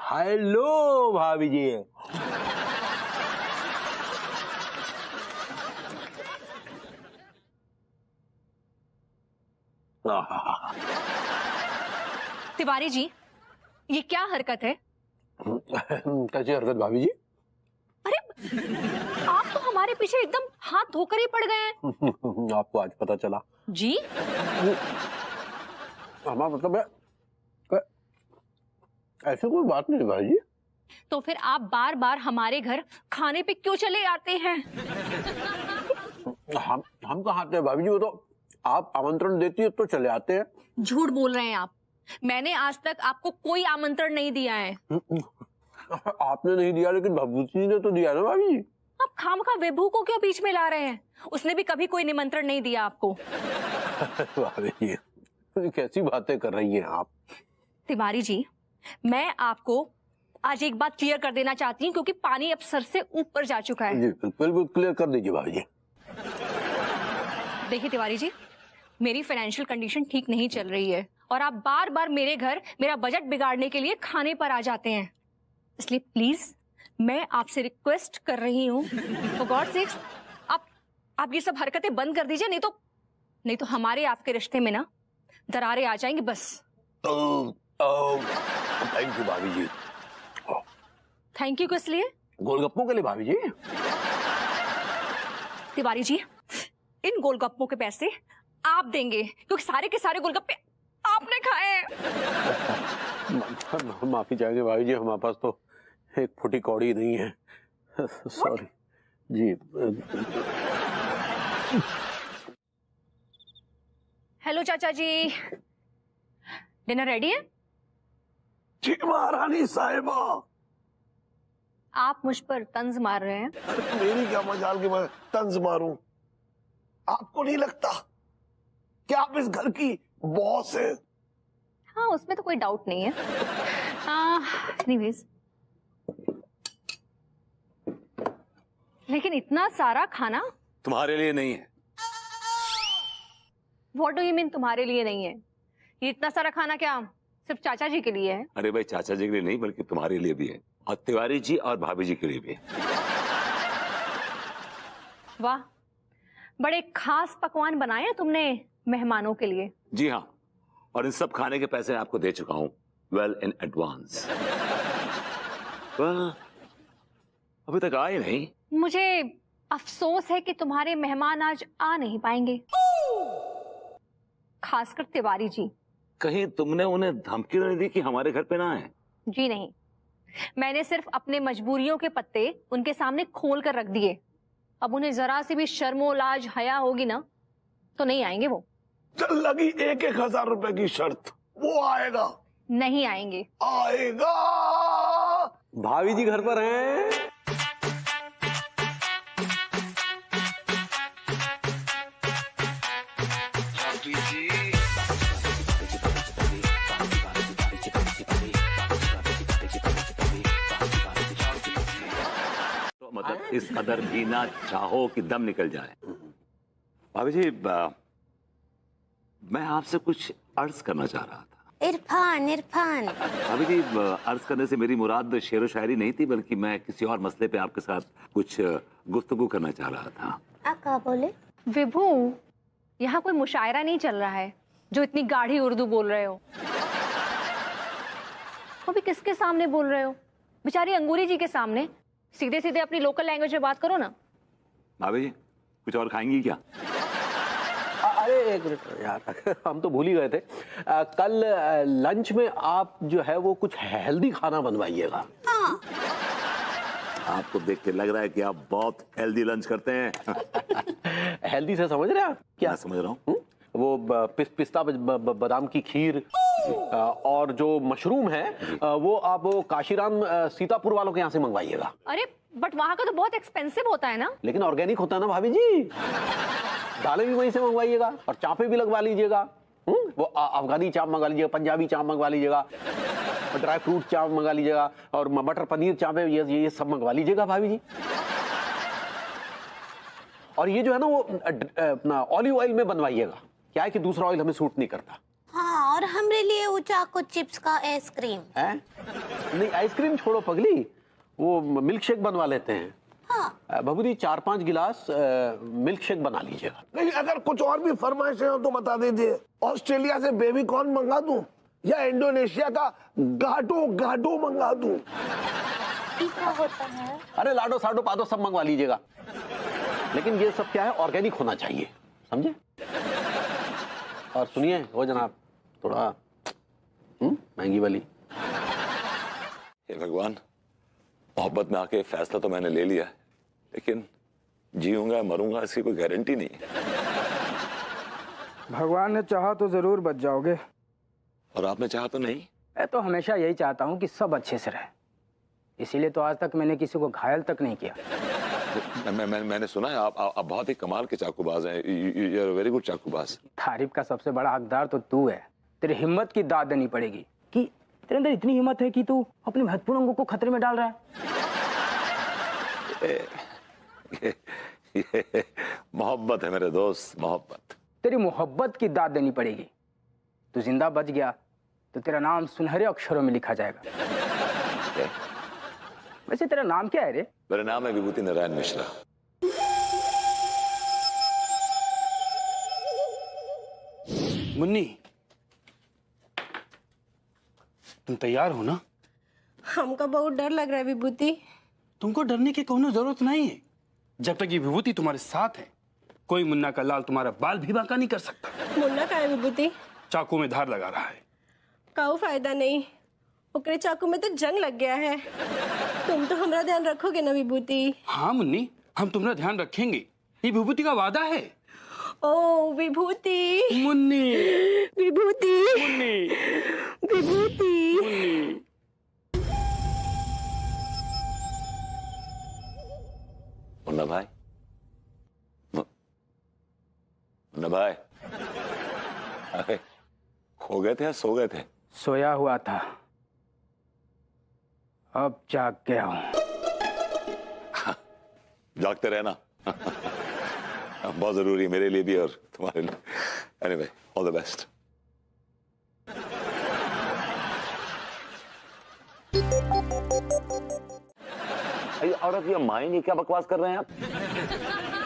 हेलो भाभी जी। तिवारी जी, ये क्या हरकत है? कैसी हरकत भाभी जी? अरे आप तो हमारे पीछे एकदम हाथ धोकर ही पड़ गए हैं। आपको आज पता चला? जी हमारा मतलब है ऐसी कोई बात नहीं भाई जी। तो फिर आप बार बार हमारे घर खाने पे क्यों चले आते हैं? हम कहाँ आते हैं भाभी जी, वो तो आप आमंत्रण देती है तो चले आते हैं। झूठ बोल रहे हैं आप। मैंने आज तक आपको कोई आमंत्रण नहीं दिया है। आपने नहीं दिया, लेकिन भभूति ने तो दिया ना भाभी जी। आप खामखा विभू को क्यों बीच में ला रहे हैं? उसने भी कभी कोई निमंत्रण नहीं दिया आपको। भाभी जी कैसी बातें कर रही हैं आप? तिवारी जी, मैं आपको आज एक बात क्लियर कर देना चाहती हूँ, क्योंकि पानी अब सर से ऊपर जा चुका है। जी बिल्कुल क्लियर कर दीजिए भाभी जी। देखिए तिवारी जी, मेरी फाइनेंशियल कंडीशन ठीक नहीं चल रही है और आप बार बार मेरे घर मेरा बजट बिगाड़ने के लिए खाने पर आ जाते हैं। इसलिए प्लीज मैं आपसे रिक्वेस्ट कर रही हूँ, फॉर गॉड सेक्स आप ये सब हरकतें बंद कर दीजिए, नहीं तो हमारे आपके रिश्ते में ना दरारें आ जाएंगी बस। थैंक यू भाभी जी। थैंक यू किस लिए? गोलगप्पों के लिए भाभी जी। तिवारी जी, इन गोलगप्पों के पैसे आप देंगे, क्योंकि सारे के सारे गोलगप्पे आपने खाए हैं। माफी चाहेंगे भाभी जी, हमारे पास तो एक फुटी कौड़ी नहीं है। सॉरी जी। हेलो चाचा जी, डिनर रेडी है? जी महारानी साहिबा। आप मुझ पर तंज मार रहे हैं? मेरी क्या मजाल कि मैं तंज मारूं? आपको नहीं लगता कि आप इस घर की बॉस है? हाँ, उसमें तो कोई डाउट नहीं है। एनीवेज, लेकिन इतना सारा खाना तुम्हारे लिए नहीं है। व्हाट डू यू मीन तुम्हारे लिए नहीं है? ये इतना सारा खाना क्या सिर्फ चाचा जी के लिए है? अरे भाई, चाचा जी के लिए नहीं बल्कि तुम्हारे लिए भी है, और तिवारी जी और भाभी जी के लिए भी है। वाह, बड़े खास पकवान बनाए हैं तुमने मेहमानों के लिए। जी हाँ, और इन सब खाने के पैसे आपको दे चुका हूं, वेल इन एडवांस। अभी तक आए नहीं। मुझे अफसोस है कि तुम्हारे मेहमान आज आ नहीं पाएंगे, खासकर तिवारी जी। कहीं तुमने उन्हें धमकी नहीं दी कि हमारे घर पे ना आए? जी नहीं, मैंने सिर्फ अपने मजबूरियों के पत्ते उनके सामने खोल कर रख दिए। अब उन्हें जरा सी भी शर्मो लाज हया होगी ना तो नहीं आएंगे वो। चल लगी 1,000 रुपए की शर्त, वो आएगा? नहीं आएंगे। आएगा। भाभी जी घर पर हैं? मतलब इस कदर जीना चाहो कि दम निकल जाए। भाभी जी, मैं आपसे कुछ अर्ज करना चाह रहा था। इरफान। भाभी जी, अर्ज करने से मेरी मुराद शेरो शायरी नहीं थी, बल्कि मैं किसी और मसले पे आपके साथ कुछ गुफ्तगू करना चाह रहा था। आप क्या बोले? विभू, यहाँ कोई मुशायरा नहीं चल रहा है जो इतनी गाढ़ी उर्दू बोल रहे हो। अभी किसके सामने बोल रहे हो? बेचारी अंगूरी जी के सामने। सीधे सीधे अपनी लोकल लैंग्वेज में बात करो ना। भाभी जी, कुछ और खाएंगी क्या? अरे एक मिनट यार, हम तो भूल ही गए थे। कल लंच में आप जो है वो कुछ हेल्दी खाना बनवाइएगा। हाँ। आपको देख के लग रहा है कि आप बहुत हेल्दी लंच करते हैं। हेल्दी से समझ रहे हैं आप? क्या मैं समझ रहा हूँ। वो पिस्ता बादाम की खीर और जो मशरूम है वो आप काशीराम सीतापुर वालों के यहाँ से मंगवाइएगा। अरे बट वहाँ का तो बहुत एक्सपेंसिव होता है ना। लेकिन ऑर्गेनिक होता है ना भाभी जी। दालें भी वहीं से मंगवाइएगा और चापे भी लगवा लीजिएगा। वो अफगानी चाप मंगा लीजिएगा, पंजाबी चाप मंगवा लीजिएगा, ड्राई फ्रूट चाप मंगा लीजिएगा और मटर पनीर चाप है, ये सब मंगवा लीजिएगा भाभी जी। और ये जो है ना वो अपना ऑलिव ऑयल में बनवाइएगा। क्या है कि दूसरा ऑयल हमें सूट नहीं करता। हाँ, और हमरे लिए वो चाको चिप्स का आइसक्रीम है? नहीं आइसक्रीम छोड़ो पगली, वो मिल्क शेक बनवा लेते हैं। हाँ। भभूति 4-5 गिलास मिल्क शेक बना लीजिएगा। नहीं, अगर कुछ और भी फरमाइशें हो तो बता दीजिए। ऑस्ट्रेलिया से बेबी कॉर्न मंगा दूं या इंडोनेशिया का गाटो मंगा दूं? क्या होता है? अरे लाडो साडो पादो सब मंगवा लीजिएगा, लेकिन ये सब क्या है ऑर्गेनिक होना चाहिए, समझे? और सुनिए वो जनाब, थोड़ा महंगी वाली। हे भगवान, मोहब्बत में आके फैसला तो मैंने ले लिया है, लेकिन जीऊंगा मरूंगा इसकी कोई गारंटी नहीं है। भगवान ने चाहा तो जरूर बच जाओगे। और आपने चाहा तो नहीं? मैं तो हमेशा यही चाहता हूँ कि सब अच्छे से रहे, इसीलिए तो आज तक मैंने किसी को घायल तक नहीं किया। मैंने सुना है आप बहुत ही कमाल के चाकूबाज हैं। यू आर वेरी गुड चाकूबाज। तारीफ का सबसे बड़ा हकदार तो तू है। तेरी हिम्मत की दाद देनी पड़ेगी कि तेरे अंदर इतनी हिम्मत है कि तू अपने महत्वपूर्ण अंगों को खतरे में डाल रहा है। ये मोहब्बत है मेरे दोस्त, मोहब्बत। तेरी मोहब्बत की दाद देनी पड़ेगी। तू जिंदा बच गया तो तेरा नाम सुनहरे अक्षरों में लिखा जाएगा। वैसे तेरा नाम क्या है रे? मेरा नाम है विभूति नारायण मिश्रा। मुन्नी, तुम तैयार हो ना? हमको बहुत डर लग रहा है विभूति। तुमको डरने की कोई जरूरत नहीं है। जब तक ये विभूति तुम्हारे साथ है, कोई मुन्ना का लाल तुम्हारा बाल भी बांका नहीं कर सकता। मुन्ना का है विभूति? चाकू में धार लगा रहा है। काऊ फायदा नहीं, ओकरे चाकू में तो जंग लग गया है। तुम तो हमारा ध्यान रखोगे ना विभूति? हाँ मुन्नी, हम तुम्हारा ध्यान रखेंगे, ये विभूति का वादा है। ओ विभूति, मुन्नी, विभूति, मुन्नी, विभूति, मुन्नी। मुन्ना भाई, मुन्ना भाई, अरे खो गए थे या सो गए थे? सोया हुआ था, अब जाग गया हूं। जागते रहना बहुत जरूरी है मेरे लिए भी और तुम्हारे लिए। Anyway, all the best. औरत ये माइन, ये क्या बकवास कर रहे हैं आप?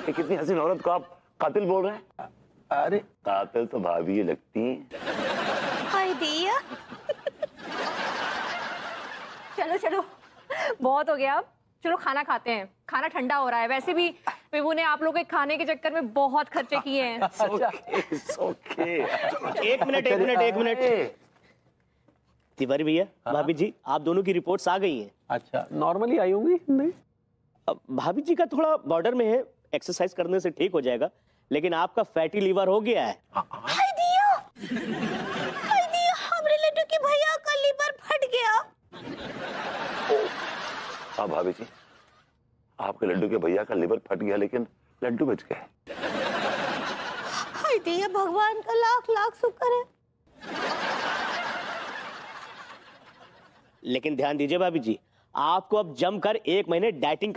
ये कितनी हसीन औरत को आप कातिल बोल रहे हैं? अरे कातिल तो भाभी ये लगती हैं। हाय दिया। चलो चलो, बहुत हो गया, अब चलो खाना खाते हैं। खाना ठंडा हो रहा है। वैसे भी विभू ने आप लोगों के खाने के चक्कर में बहुत खर्चे किए हैं। एक मिनट तिवारी भैया, भाभी जी, आप दोनों की रिपोर्ट्स आ गई हैं। अच्छा, नॉर्मली आई होंगी? नहीं, अब भाभी जी का थोड़ा बॉर्डर में है, एक्सरसाइज करने से ठीक हो जाएगा, लेकिन आपका फैटी लीवर हो गया है। हाय दिया, हमरे लड्डू के भैया का लीवर फट गया। हाँ भाभी जी, आपके लड्डू के भैया का लिवर फट गया, लेकिन लड्डू बच गए। हाय दिया, भगवान का लाख लाख शुक्र है। लेकिन ध्यान दीजिए भाभी जी, आपको अब जमकर 1 महीने डाइटिंग